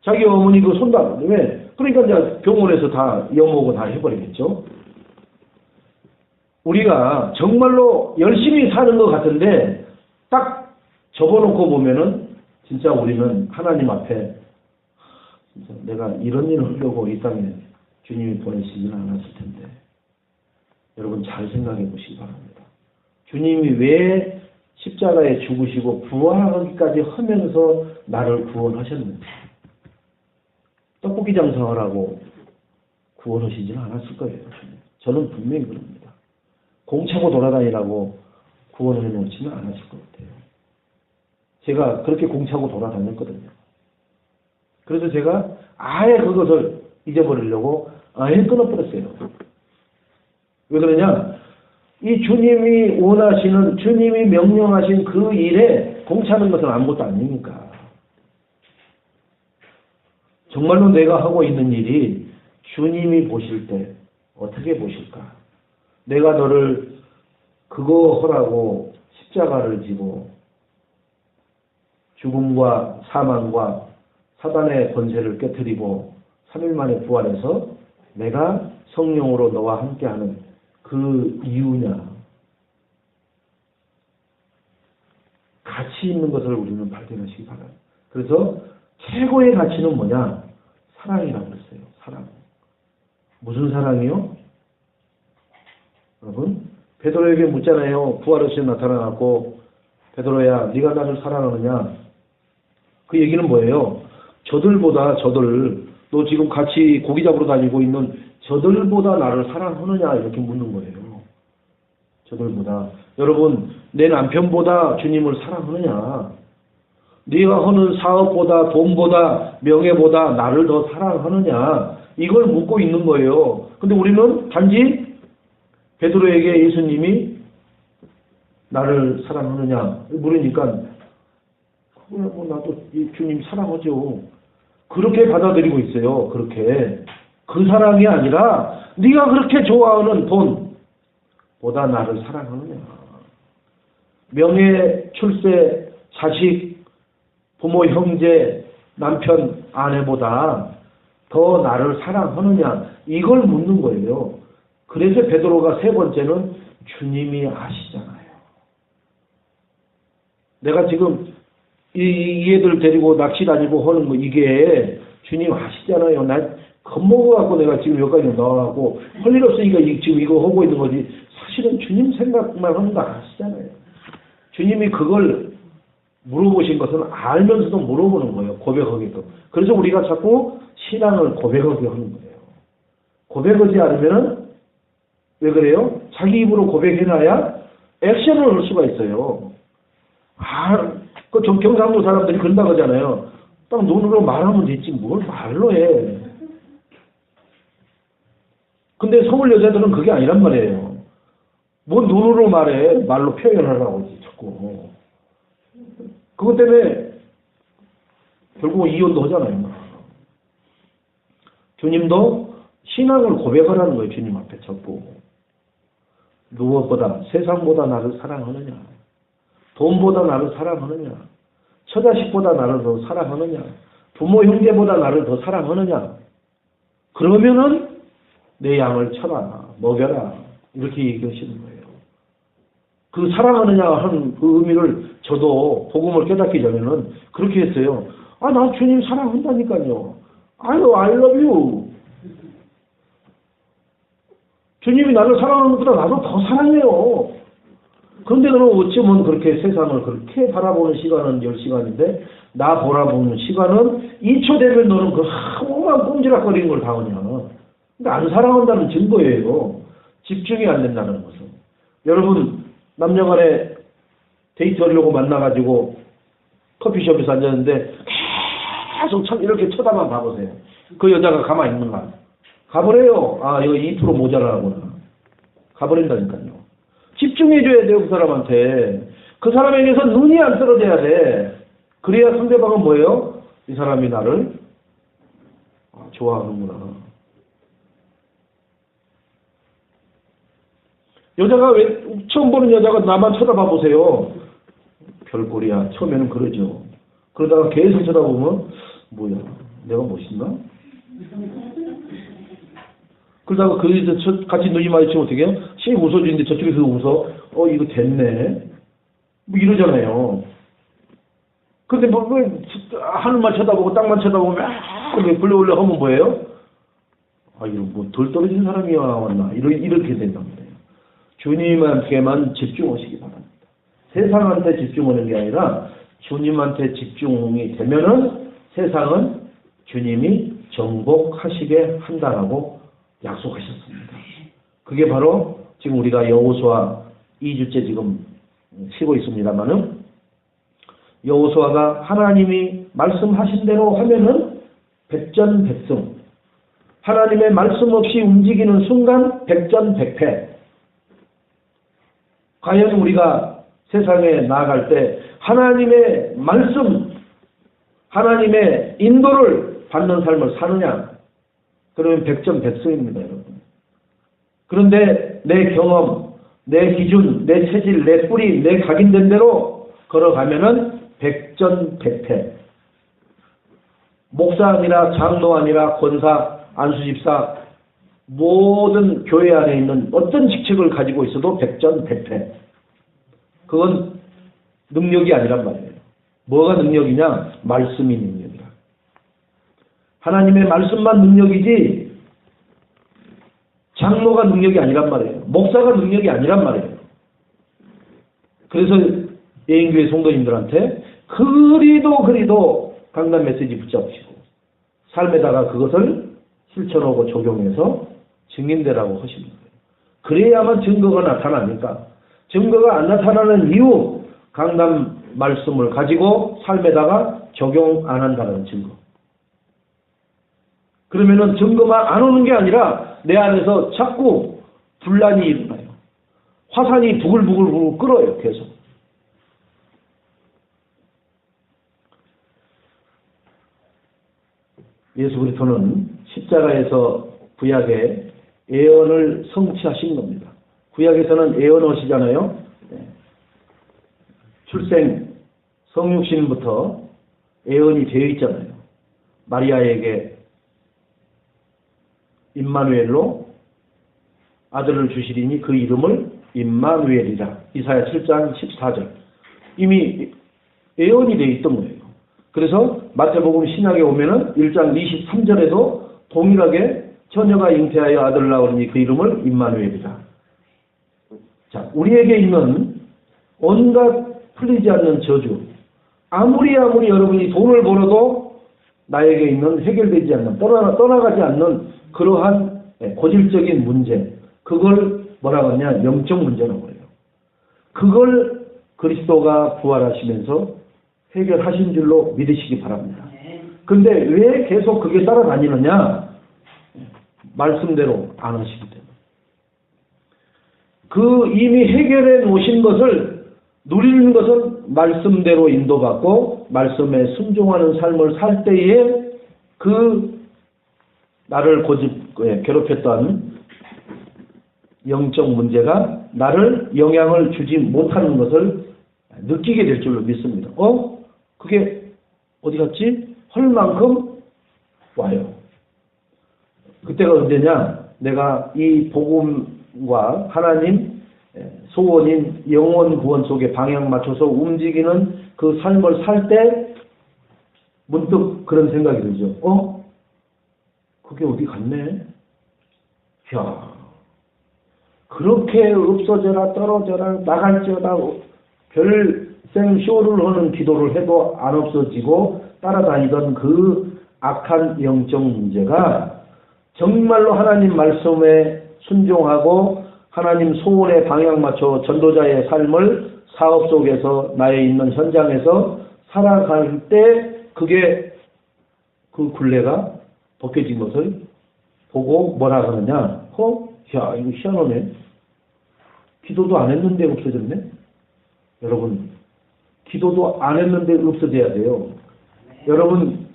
자기 어머니 그 손다. 왜? 그러니까 이제 병원에서 다 여모고 다 해버리겠죠. 우리가 정말로 열심히 사는 것 같은데 딱 접어놓고 보면은 진짜 우리는 하나님 앞에 진짜 내가 이런 일을 하려고 이 땅에 주님이 보내시지는 않았을 텐데 여러분 잘 생각해 보시기 바랍니다. 주님이 왜 십자가에 죽으시고 부활하기까지 하면서 나를 구원하셨는지 떡볶이 장사하라고 구원하시지는 않았을 거예요. 저는 분명히 그럽니다. 공차고 돌아다니라고 구원을 해놓지는 않았을 것 같아요. 제가 그렇게 공차고 돌아다녔거든요. 그래서 제가 아예 그것을 잊어버리려고 아예 끊어버렸어요. 왜 그러냐? 이 주님이 원하시는, 주님이 명령하신 그 일에 공차는 것은 아무것도 아니니까. 정말로 내가 하고 있는 일이 주님이 보실 때 어떻게 보실까? 내가 너를 그거 하라고 십자가를 지고 죽음과 사망과 사단의 권세를 깨트리고 3일 만에 부활해서 내가 성령으로 너와 함께하는 그 이유냐. 가치 있는 것을 우리는 발견하시기 바랍니다. 그래서 최고의 가치는 뭐냐? 사랑이라고 그랬어요. 사랑. 무슨 사랑이요? 여러분 베드로에게 묻잖아요. 부활하신 나타나고 베드로야 네가 나를 사랑하느냐? 그 얘기는 뭐예요? 저들보다 너 지금 같이 고기 잡으러 다니고 있는 저들보다 나를 사랑하느냐 이렇게 묻는 거예요. 저들보다. 여러분 내 남편보다 주님을 사랑하느냐? 네가 하는 사업보다 돈보다 명예보다 나를 더 사랑하느냐? 이걸 묻고 있는 거예요. 근데 우리는 단지 베드로에게 예수님이 나를 사랑하느냐 물으니까 그래 뭐 나도 이 주님 사랑하죠. 그렇게 받아들이고 있어요. 그렇게. 그 사랑이 아니라 네가 그렇게 좋아하는 돈보다 나를 사랑하느냐. 명예, 출세, 자식, 부모, 형제, 남편, 아내보다 더 나를 사랑하느냐. 이걸 묻는 거예요. 그래서 베드로가 세 번째는 주님이 아시잖아요. 내가 지금 이 애들 데리고 낚시 다니고 하는 거 이게 주님 아시잖아요. 난 겁먹어갖고 내가 지금 여기까지 나와갖고 할 일 없으니까 지금 이거 하고 있는 거지. 사실은 주님 생각만 하는 거 아시잖아요. 주님이 그걸 물어보신 것은 알면서도 물어보는 거예요. 고백하게끔. 그래서 우리가 자꾸 신앙을 고백하게 하는 거예요. 고백하지 않으면은 왜 그래요? 자기 입으로 고백해놔야 액션을 할 수가 있어요. 그 경상도 사람들이 그런다고 하잖아요. 딱 눈으로 말하면 됐지 뭘 말로 해. 근데 서울 여자들은 그게 아니란 말이에요. 뭐 눈으로 말해. 말로 표현하라고 자꾸. 그것 때문에 결국 이혼도 하잖아요. 주님도 신앙을 고백하라는 거예요. 주님 앞에 자꾸. 무엇보다 세상보다 나를 사랑하느냐. 돈보다 나를 사랑하느냐. 처자식보다 나를 더 사랑하느냐. 부모 형제보다 나를 더 사랑하느냐. 그러면은 내 양을 쳐라. 먹여라. 이렇게 얘기하시는 거예요. 그 사랑하느냐 하는 그 의미를 저도 복음을 깨닫기 전에는 그렇게 했어요. 나 주님 사랑한다니까요. 아유, I love you. 주님이 나를 사랑하는 것보다 나도 더 사랑해요. 그런데 너는 어쩌면 그렇게 세상을 그렇게 바라보는 시간은 10시간인데 나 바라보는 시간은 2초 되면 너는 그 하루만 꼼지락거리는 걸 당하냐. 그러니까 안 사랑한다는 증거예요. 집중이 안 된다는 것은. 여러분 남녀간에 데이트하려고 만나가지고 커피숍에서 앉았는데 계속 이렇게 쳐다만 봐보세요. 그 여자가 가만히 있는가. 가버려요. 이거 2% 모자라구나. 가버린다니까요. 집중해줘야 돼요. 그 사람한테. 그 사람에게서 눈이 안 떨어져야 돼. 그래야 상대방은 뭐예요? 이 사람이 나를 좋아하는구나. 여자가 왜 처음 보는 여자가 나만 쳐다봐 보세요. 별꼴이야. 처음에는 그러죠. 그러다가 계속 쳐다보면 뭐야 내가 멋있나? 그러다가 거기서 같이 눈이 마주치면 어떻게 해요? 씩 웃어주는데 저쪽에서 웃어. 이거 됐네. 뭐 이러잖아요. 근데 뭐 하늘만 쳐다보고 땅만 쳐다보면 막 불려올려 하면 뭐예요? 이거 뭐 덜 떨어진 사람이 왔나? 이렇게 된단 말이에요. 주님한테만 집중하시기 바랍니다. 세상한테 집중하는 게 아니라 주님한테 집중이 되면은 세상은 주님이 정복하시게 한다라고 약속하셨습니다. 그게 바로 지금 우리가 여호수아 2주째 지금 쉬고 있습니다만은 여호수아가 하나님이 말씀하신 대로 하면은 백전백승. 하나님의 말씀 없이 움직이는 순간 백전백패. 과연 우리가 세상에 나아갈 때 하나님의 말씀, 하나님의 인도를 받는 삶을 사느냐? 그러면 백전백승입니다, 여러분. 그런데 내 경험, 내 기준, 내 체질, 내 뿌리, 내 각인된 대로 걸어가면은 백전백패. 목사 아니라 장로 아니라 권사, 안수집사, 모든 교회 안에 있는 어떤 직책을 가지고 있어도 백전백패. 그건 능력이 아니란 말이에요. 뭐가 능력이냐? 말씀이 능력이다. 하나님의 말씀만 능력이지 장로가 능력이 아니란 말이에요. 목사가 능력이 아니란 말이에요. 그래서 예인교회 성도님들한테 그리도 강단 메시지 붙잡으시고 삶에다가 그것을 실천하고 적용해서 증인되라고 하시는 거예요. 그래야만 증거가 나타나니까. 증거가 안 나타나는 이유, 강단 말씀을 가지고 삶에다가 적용 안 한다는 증거. 그러면은 증거만 안 오는 게 아니라 내 안에서 자꾸 분란이 일어나요. 화산이 부글부글 끓어요, 계속. 예수 그리스도는 십자가에서 구약의 예언을 성취하신 겁니다. 구약에서는 예언하시잖아요. 출생, 성육신부터 예언이 되어 있잖아요. 마리아에게 임마누엘로 아들을 주시리니 그 이름을 임마누엘이라. 이사야 7장 14절. 이미 예언이 되어 있던 거예요. 그래서 마태복음 신약에 오면은 1장 23절에도 동일하게 처녀가 잉태하여 아들을 낳으니 그 이름을 임마누엘이라. 자, 우리에게 있는 온갖 풀리지 않는 저주, 아무리 여러분이 돈을 벌어도 나에게 있는 해결되지 않는, 떠나가지 않는 그러한 고질적인 문제, 그걸 뭐라고 하냐, 영적 문제라고 해요. 그걸 그리스도가 부활하시면서 해결하신 줄로 믿으시기 바랍니다. 근데 왜 계속 그게 따라다니느냐? 말씀대로 안 하시기 때문에. 그 이미 해결해 놓으신 것을 누리는 것은 말씀대로 인도받고 말씀에 순종하는 삶을 살 때에 그 나를 괴롭혔던 영적 문제가 나를 영향을 주지 못하는 것을 느끼게 될 줄로 믿습니다. 그게 어디 갔지? 할 만큼 와요. 그때가 언제냐? 내가 이 복음과 하나님 소원인 영원 구원 속에 방향 맞춰서 움직이는 그 삶을 살 때 문득 그런 생각이 들죠. 그게 어디 갔네? 야, 그렇게 없어져라 떨어져라 나갈지어다 별생 쇼를 하는 기도를 해도 안 없어지고 따라다니던 그 악한 영적 문제가 정말로 하나님 말씀에 순종하고 하나님 소원에 방향 맞춰 전도자의 삶을 사업 속에서 나의 있는 현장에서 살아갈 때 그게 그 굴레가 벗겨진 것을 보고 뭐라 그러냐? 야, 이거 희한하네. 기도도 안 했는데 없어졌네? 여러분, 기도도 안 했는데 없어져야 돼요. 여러분,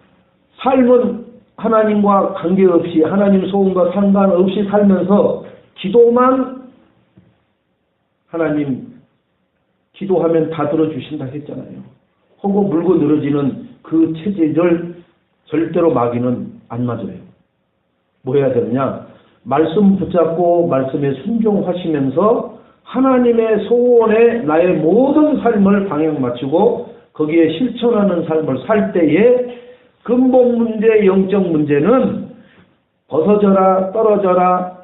삶은 하나님과 관계없이 하나님 소원과 상관없이 살면서 기도만 하나님 기도하면 다 들어주신다 했잖아요. 허고 물고 늘어지는 그 체질을 절대로 마귀는 안 맞아요. 뭐 해야 되느냐? 말씀 붙잡고 말씀에 순종하시면서 하나님의 소원에 나의 모든 삶을 방향 맞추고 거기에 실천하는 삶을 살 때에 근본 문제, 영적 문제는 벗어져라, 떨어져라,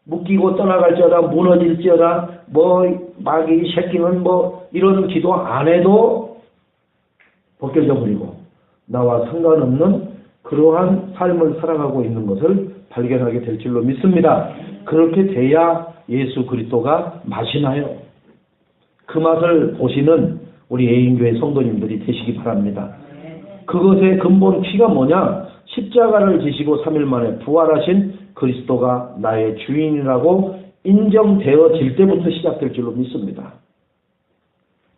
묶이고 떠나갈지어다, 무너질지어다, 마귀 새끼는 이런 기도 안 해도 벗겨져 버리고 나와 상관없는 그러한 삶을 살아가고 있는 것을 발견하게 될 줄로 믿습니다. 그렇게 돼야 예수 그리스도가 맛이나요. 그 맛을 보시는 우리 예인교회 성도님들이 되시기 바랍니다. 그것의 근본 키가 뭐냐? 십자가를 지시고 3일 만에 부활하신 그리스도가 나의 주인이라고 인정되어질 때부터 시작될 줄로 믿습니다.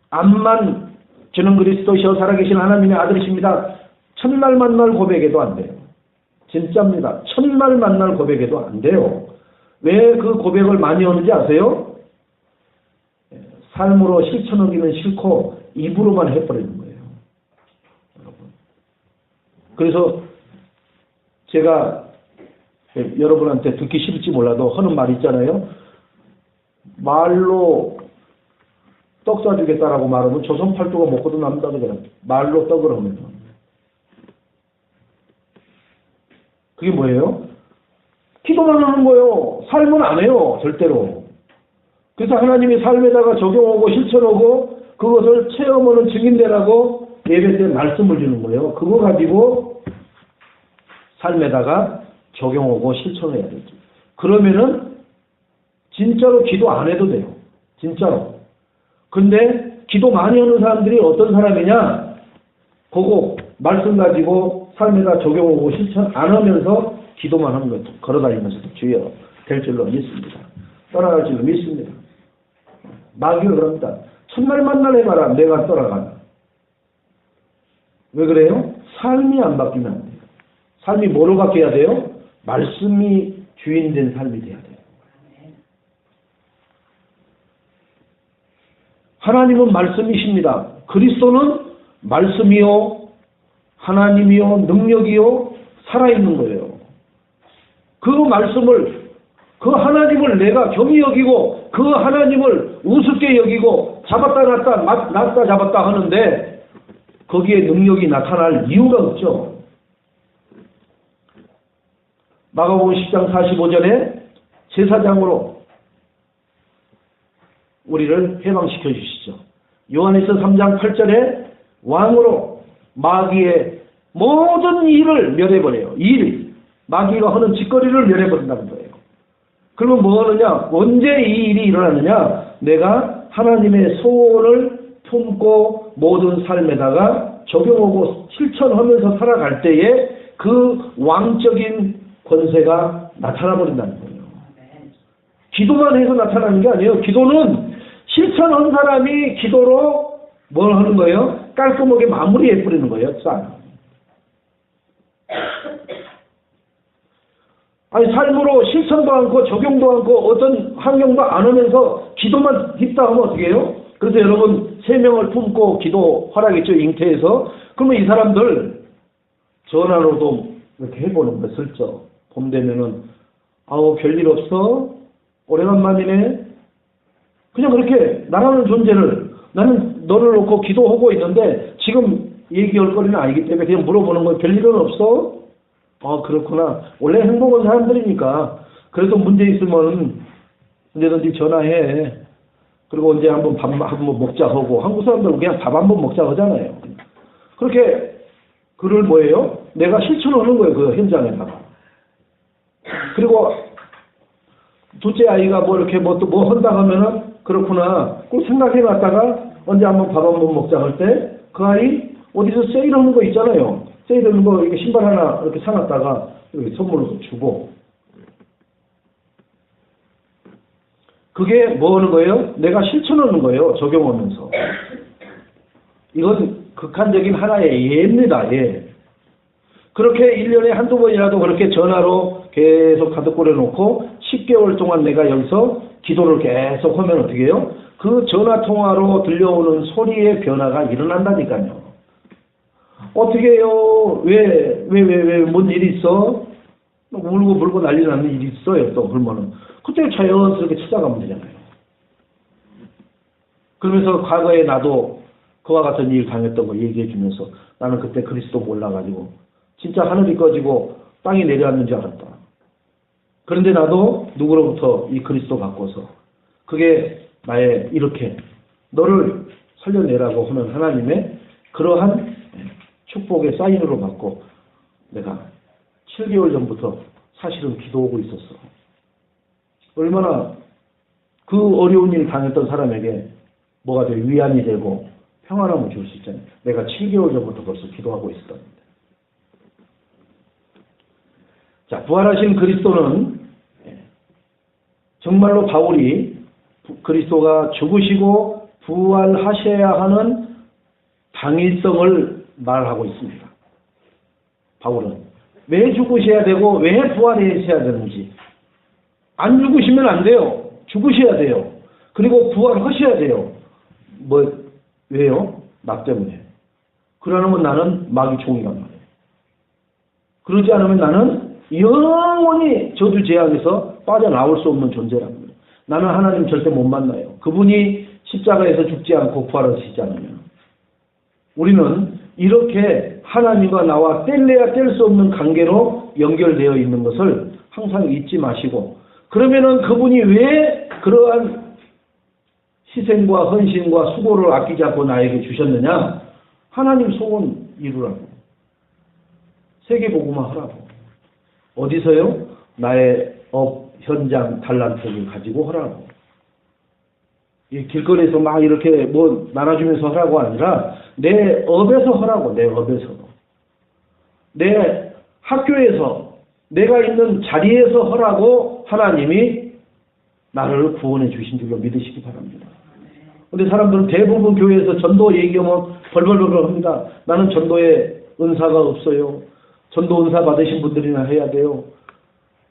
암만 주는 그리스도시여 살아계신 하나님의 아들이십니다. 첫날 만날 고백해도 안 돼요. 진짜입니다. 첫날 만날 고백해도 안 돼요. 왜 그 고백을 많이 하는지 아세요? 삶으로 실천하기는 싫고 입으로만 해버리는 거예요. 여러분. 그래서 제가 여러분한테 듣기 싫을지 몰라도 하는 말 있잖아요. 말로 떡 사주겠다라고 말하면 조선 팔도가 먹고도 남다고 그래요. 말로 떡을 하면. 그게 뭐예요? 기도만 하는 거예요. 삶은 안 해요. 절대로. 그래서 하나님이 삶에다가 적용하고 실천하고 그것을 체험하는 증인되라고 예배 때 말씀을 주는 거예요. 그거 가지고 삶에다가 적용하고 실천해야 되죠. 그러면은 진짜로 기도 안 해도 돼요. 진짜로. 근데 기도 많이 하는 사람들이 어떤 사람이냐? 그거 말씀 가지고 삶에다 적용하고 실천 안 하면서 기도만 하는 거예요. 걸어다니면서도 주여 될 줄로 믿습니다. 떠나갈 줄 믿습니다. 마귀가 그럽니다. 첫날 만날 해봐라. 내가 떠나간다. 왜 그래요? 삶이 안 바뀌면 안 돼요. 삶이 뭐로 바뀌어야 돼요? 말씀이 주인된 삶이 돼야 돼요. 하나님은 말씀이십니다. 그리스도는 말씀이요, 하나님이요, 능력이요, 살아있는 거예요. 그 말씀을, 그 하나님을 내가 경히 여기고, 그 하나님을 우습게 여기고, 잡았다 놨다 잡았다 하는데, 거기에 능력이 나타날 이유가 없죠. 마가복음 10장 45절에 제사장으로 우리를 해방시켜 주시죠. 요한일서 3장 8절에 왕으로 마귀의 모든 일을 멸해버려요. 마귀가 하는 짓거리를 멸해버린다는 거예요. 그러면 뭐 하느냐? 언제 이 일이 일어나느냐? 내가 하나님의 소원을 품고 모든 삶에다가 적용하고 실천하면서 살아갈 때에 그 왕적인 권세가 나타나 버린다는 거예요. 기도만 해서 나타나는 게 아니에요. 기도는 실천한 사람이 기도로 뭘 하는 거예요? 깔끔하게 마무리해 버리는 거예요. 아니 삶으로 실천도 않고 적용도 않고 어떤 환경도 안 하면서 기도만 깊다 하면 어떻게 해요? 그래서 여러분 3명을 품고 기도 하라겠죠. 잉태에서. 그러면 이 사람들 전화로도 이렇게 해보는 거예요. 슬쩍. 봄 되면은 아우 별일 없어? 오래간만이네? 그냥 그렇게 나라는 존재를 나는 너를 놓고 기도하고 있는데 지금 얘기할 거리는 아니기 때문에 그냥 물어보는 거예요. 별일은 없어? 아 그렇구나. 원래 행복한 사람들이니까 그래도 문제 있으면 언제든지 전화해. 그리고 언제 한번 밥 한번 먹자 하고 한국 사람들은 그냥 밥 한번 먹자 하잖아요. 그렇게 그를 뭐예요? 내가 실천하는 거예요. 그 현장에다가. 그리고 둘째 아이가 뭐 이렇게 뭐 한다 하면은 그렇구나. 꼭 생각해 놨다가 언제 한번 밥 한번 먹자 할 때 그 아이 어디서 세일하는 거 있잖아요. 세일하는 거 이렇게 신발 하나 이렇게 사놨다가 이렇게 선물로 주고. 그게 뭐 하는 거예요? 내가 실천하는 거예요. 적용하면서. 이건 극한적인 하나의 예입니다. 예. 그렇게 1년에 한두 번이라도 그렇게 전화로 계속 가득 끓여놓고 10개월 동안 내가 여기서 기도를 계속 하면 어떻게 해요? 그 전화통화로 들려오는 소리의 변화가 일어난다니까요. 어떻게 해요? 뭔 일이 있어? 울고 불고 난리 나는 일이 있어요. 또 그러면은. 그때 자연스럽게 찾아가면 되잖아요. 그러면서 과거에 나도 그와 같은 일 당했던 거 얘기해 주면서 나는 그때 그리스도 몰라가지고 진짜 하늘이 꺼지고 땅이 내려앉는 줄 알았다. 그런데 나도 누구로부터 이 그리스도 갖고서 그게 나의 이렇게 너를 살려내라고 하는 하나님의 그러한 축복의 사인으로 받고 내가 7개월 전부터 사실은 기도하고 있었어. 얼마나 그 어려운 일 당했던 사람에게 뭐가 되고 위안이 되고 평안함을 줄 수 있잖아요. 내가 7개월 전부터 벌써 기도하고 있었답니다. 자, 부활하신 그리스도는 정말로 바울이 그리스도가 죽으시고 부활하셔야 하는 당일성을 말하고 있습니다. 바울은 왜 죽으셔야 되고 왜 부활하셔야 되는지. 안 죽으시면 안 돼요. 죽으셔야 돼요. 그리고 부활하셔야 돼요. 왜요? 나 때문에. 그러면 나는 마귀 총이란 말이에요. 그러지 않으면 나는 영원히 저주 재앙에서 빠져나올 수 없는 존재란 말이에요. 나는 하나님 절대 못 만나요. 그분이 십자가에서 죽지 않고 부활하시지 않으면. 우리는 이렇게 하나님과 나와 뗄래야 뗄 수 없는 관계로 연결되어 있는 것을 항상 잊지 마시고, 그러면은 그분이 왜 그러한 희생과 헌신과 수고를 아끼지 않고 나에게 주셨느냐? 하나님 소원 이루라고. 세계복음화 하라고. 어디서요? 나의 업, 현장, 달란트를 가지고 하라고. 이 길거리에서 막 이렇게 뭐 나눠주면서 하라고 아니라 내 업에서 하라고. 내 업에서. 내 학교에서 내가 있는 자리에서 하라고 하나님이 나를 구원해 주신 줄로 믿으시기 바랍니다. 근데 사람들은 대부분 교회에서 전도 얘기하면 벌벌벌 합니다. 나는 전도에 은사가 없어요. 전도 은사 받으신 분들이나 해야 돼요.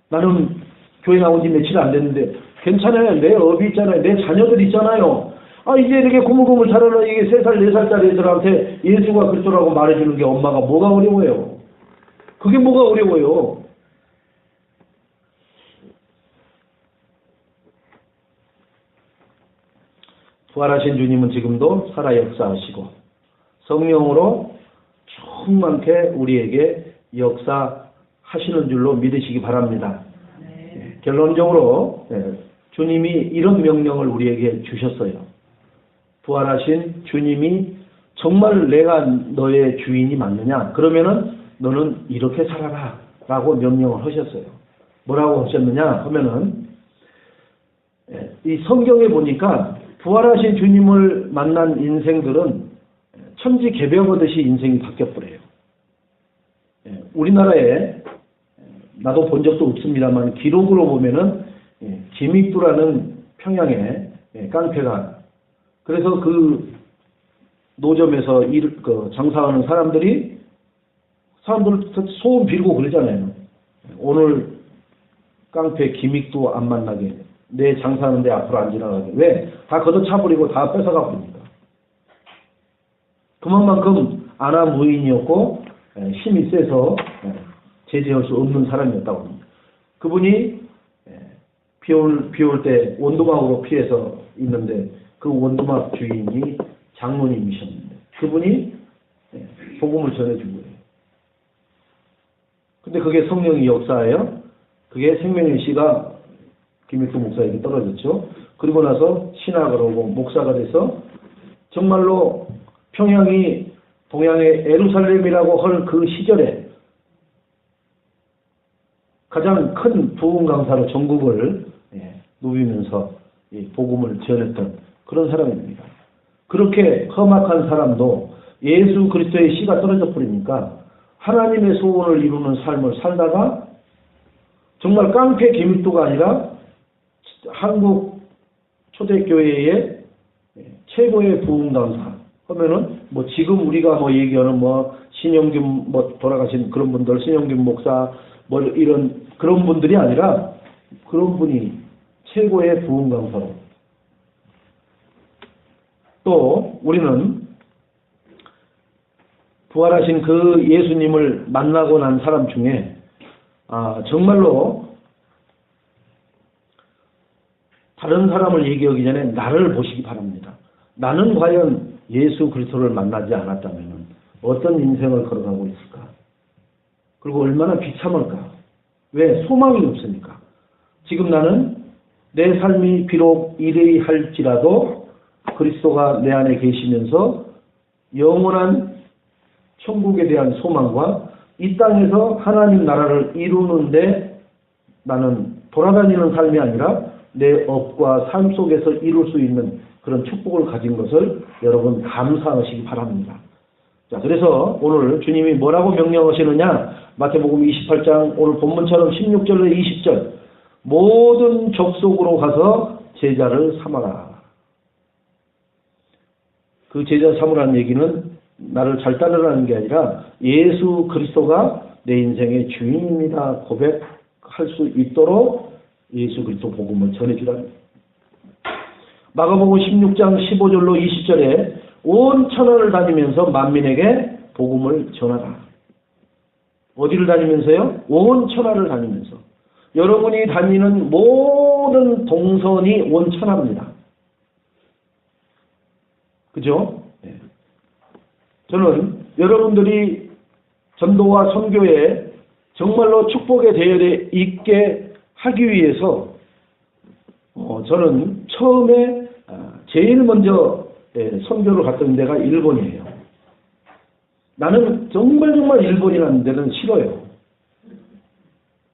나는 교회 나온 지 며칠 안 됐는데 괜찮아요. 내 업이 있잖아요. 내 자녀들 있잖아요. 이제 이렇게 고물고물 자라는 이게 3살, 4살짜리 애들한테 예수가 그리스도라고 말해주는 게 엄마가 뭐가 어려워요? 그게 뭐가 어려워요? 부활하신 주님은 지금도 살아 역사하시고 성령으로 충만케 우리에게 역사하시는 줄로 믿으시기 바랍니다. 결론적으로 주님이 이런 명령을 우리에게 주셨어요. 부활하신 주님이 정말 내가 너의 주인이 맞느냐? 그러면은 너는 이렇게 살아라 라고 명령을 하셨어요. 뭐라고 하셨느냐 하면은 이 성경에 보니까 부활하신 주님을 만난 인생들은 천지개벽하듯이 인생이 바뀌어버려요. 우리나라에 나도 본 적도 없습니다만 기록으로 보면은 김익두라는 평양에 깡패가 그래서 그 노점에서 장사하는 사람들 소원 빌고 그러잖아요. 오늘 깡패 김익두 안 만나게 내 장사하는데 앞으로 안 지나가게. 왜? 다 걷어차버리고 다 뺏어가 버립니다. 그만큼 안하무인이었고 힘이 세서 제재할 수 없는 사람이었다고 합니다. 그분이 비올 때 원두막으로 피해서 있는데 그 원두막 주인이 장로님이셨는데 그분이 복음을 전해준 거예요. 근데 그게 성령의 역사예요. 그게 생명의 씨가 김익두 목사에게 떨어졌죠. 그리고 나서 신학을 하고 목사가 돼서 정말로 평양이 동양의 예루살렘이라고 할 그 시절에 가장 큰 부흥 강사로 전국을 누비면서 복음을 전했던 그런 사람입니다. 그렇게 험악한 사람도 예수 그리스도의 씨가 떨어져 버리니까 하나님의 소원을 이루는 삶을 살다가 정말 깡패 김익두가 아니라 한국 초대교회의 최고의 부흥 강사 하면은 지금 우리가 얘기하는 신영균 돌아가신 그런 분들 신영균 목사 이런 그런 분들이 아니라 그런 분이 최고의 부흥 강사로 또 우리는 부활하신 그 예수님을 만나고 난 사람 중에 정말로 다른 사람을 얘기하기 전에 나를 보시기 바랍니다. 나는 과연 예수 그리스도를 만나지 않았다면 어떤 인생을 걸어가고 있을까? 그리고 얼마나 비참할까? 왜? 소망이 없으니까. 지금 나는 내 삶이 비록 이러할지라도 그리스도가 내 안에 계시면서 영원한 천국에 대한 소망과 이 땅에서 하나님 나라를 이루는데 나는 돌아다니는 삶이 아니라 내 업과 삶 속에서 이룰 수 있는 그런 축복을 가진 것을 여러분 감사하시기 바랍니다. 자, 그래서 오늘 주님이 뭐라고 명령하시느냐? 마태복음 28장 오늘 본문처럼 16절로 20절 모든 족속으로 가서 제자를 삼아라. 그 제자 삼으라는 얘기는 나를 잘 따르라는 게 아니라 예수 그리스도가 내 인생의 주인입니다 고백할 수 있도록 예수 그리스도 복음을 전해주라는 마가복음 16장 15절로 20절에 온 천하를 다니면서 만민에게 복음을 전하라. 어디를 다니면서요? 온 천하를 다니면서. 여러분이 다니는 모든 동선이 온 천하입니다. 그죠? 네. 저는 여러분들이 전도와 선교에 정말로 축복의 대열에 있게 하기 위해서 저는 처음에 제일 먼저 선교를 갔던 데가 일본이에요. 나는 정말 일본이라는 데는 싫어요.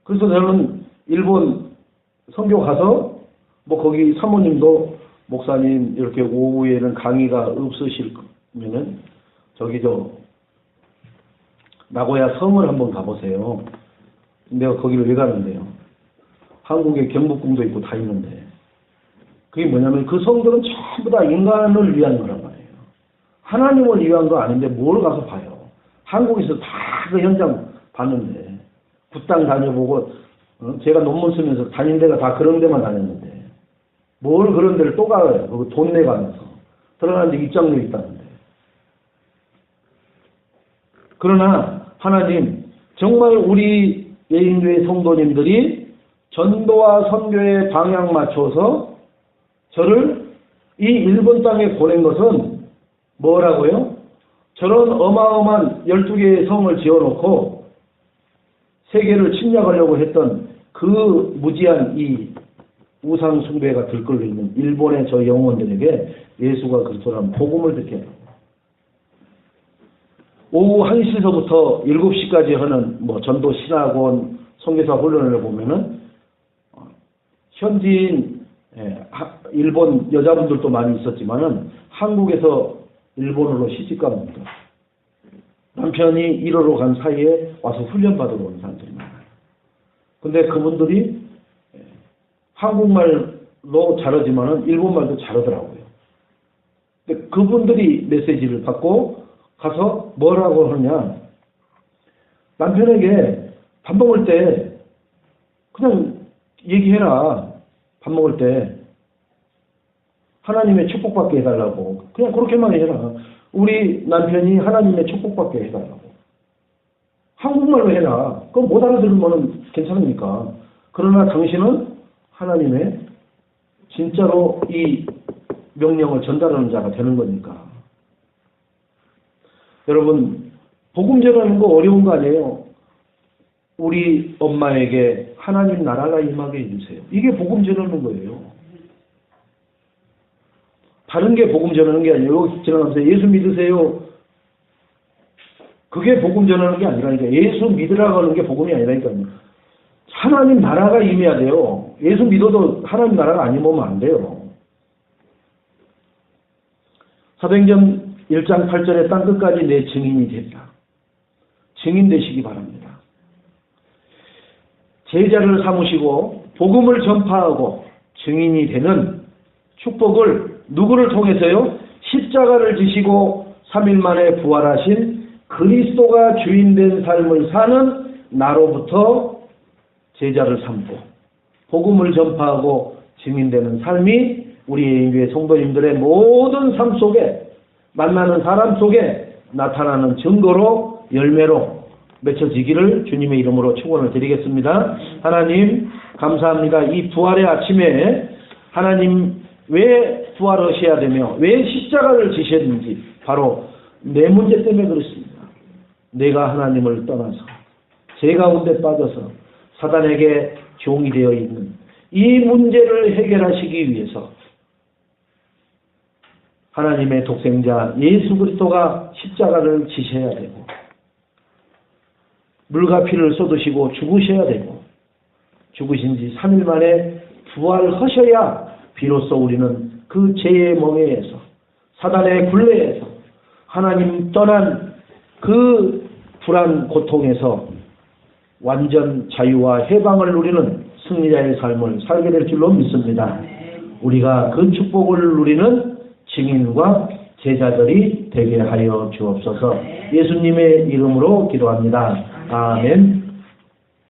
그래서 저는 일본 선교 가서 거기 사모님도 목사님 이렇게 오후에는 강의가 없으시면은 나고야 섬을 한번 가보세요. 내가 거기를 왜 가는데요? 한국에 경복궁도 있고 다 있는데 그게 뭐냐면 그 성도는 전부 다 인간을 위한 거란 말이에요. 하나님을 위한 거 아닌데 뭘 가서 봐요. 한국에서 다 그 현장 봤는데 굿당 다녀보고 제가 논문 쓰면서 다닌 데가 다 그런 데만 다녔는데 뭘 그런 데를 또 가요. 그거 돈 내가면서 들어가는데 입장료 있다는데. 그러나 하나님 정말 우리 예인교회 성도님들이 전도와 선교에 방향 맞춰서 저를 이 일본 땅에 보낸 것은 뭐라고요? 저런 어마어마한 12개의 성을 지어놓고 세계를 침략하려고 했던 그 무지한 이 우상 숭배가 들끓고 있는 일본의 저 영혼들에게 예수가 그리스도라는 복음을 듣게 합니다. 오후 1시서부터 7시까지 하는 전도 신학원 선교사 훈련을 보면은 현지인 일본 여자분들도 많이 있었지만은 한국에서 일본으로 시집갑니다. 남편이 일하러 간 사이에 와서 훈련받으러 온 사람들이 많아요. 근데 그분들이 한국말로 잘하지만은 일본말도 잘하더라고요. 근데 그분들이 메시지를 받고 가서 뭐라고 하냐. 남편에게 밥 먹을 때 그냥 얘기해라. 밥 먹을 때 하나님의 축복받게 해달라고. 그냥 그렇게만 해라. 우리 남편이 하나님의 축복받게 해달라고. 한국말로 해라. 그럼 못 알아들으면 괜찮으니까. 그러나 당신은 하나님의 진짜로 이 명령을 전달하는 자가 되는 거니까. 여러분, 복음 전하는 거 어려운 거 아니에요? 우리 엄마에게 하나님 나라가 임하게 해주세요. 이게 복음 전하는 거예요. 다른 게 복음 전하는 게 아니에요. 여기 지나가면서 예수 믿으세요. 그게 복음 전하는 게 아니라니까. 예수 믿으라고 하는 게 복음이 아니라니까요. 하나님 나라가 임해야 돼요. 예수 믿어도 하나님 나라가 안 임하면 안 돼요. 사도행전 1장 8절에 땅끝까지 내 증인이 됐다. 증인 되시기 바랍니다. 제자를 삼으시고 복음을 전파하고 증인이 되는 축복을 누구를 통해서요? 십자가를 지시고 3일 만에 부활하신 그리스도가 주인된 삶을 사는 나로부터 제자를 삼고 복음을 전파하고 증인되는 삶이 우리 예인교회 성도님들의 모든 삶 속에 만나는 사람 속에 나타나는 증거로 열매로 맺혀지기를 주님의 이름으로 축원을 드리겠습니다. 하나님 감사합니다. 이 부활의 아침에 하나님 왜 부활하셔야 되며 왜 십자가를 지셨는지 바로 내 문제 때문에 그렇습니다. 내가 하나님을 떠나서 죄 가운데 빠져서 사단에게 종이 되어 있는 이 문제를 해결하시기 위해서 하나님의 독생자 예수 그리스도가 십자가를 지셔야 되고 물과 피를 쏟으시고 죽으셔야 되고 죽으신 지 3일 만에 부활하셔야 비로소 우리는 그 죄의 멍에에서 사단의 굴레에서 하나님 떠난 그 불안 고통에서 완전 자유와 해방을 누리는 승리자의 삶을 살게 될 줄로 믿습니다. 우리가 그 축복을 누리는 증인과 제자들이 되게 하여 주옵소서. 예수님의 이름으로 기도합니다. 아멘.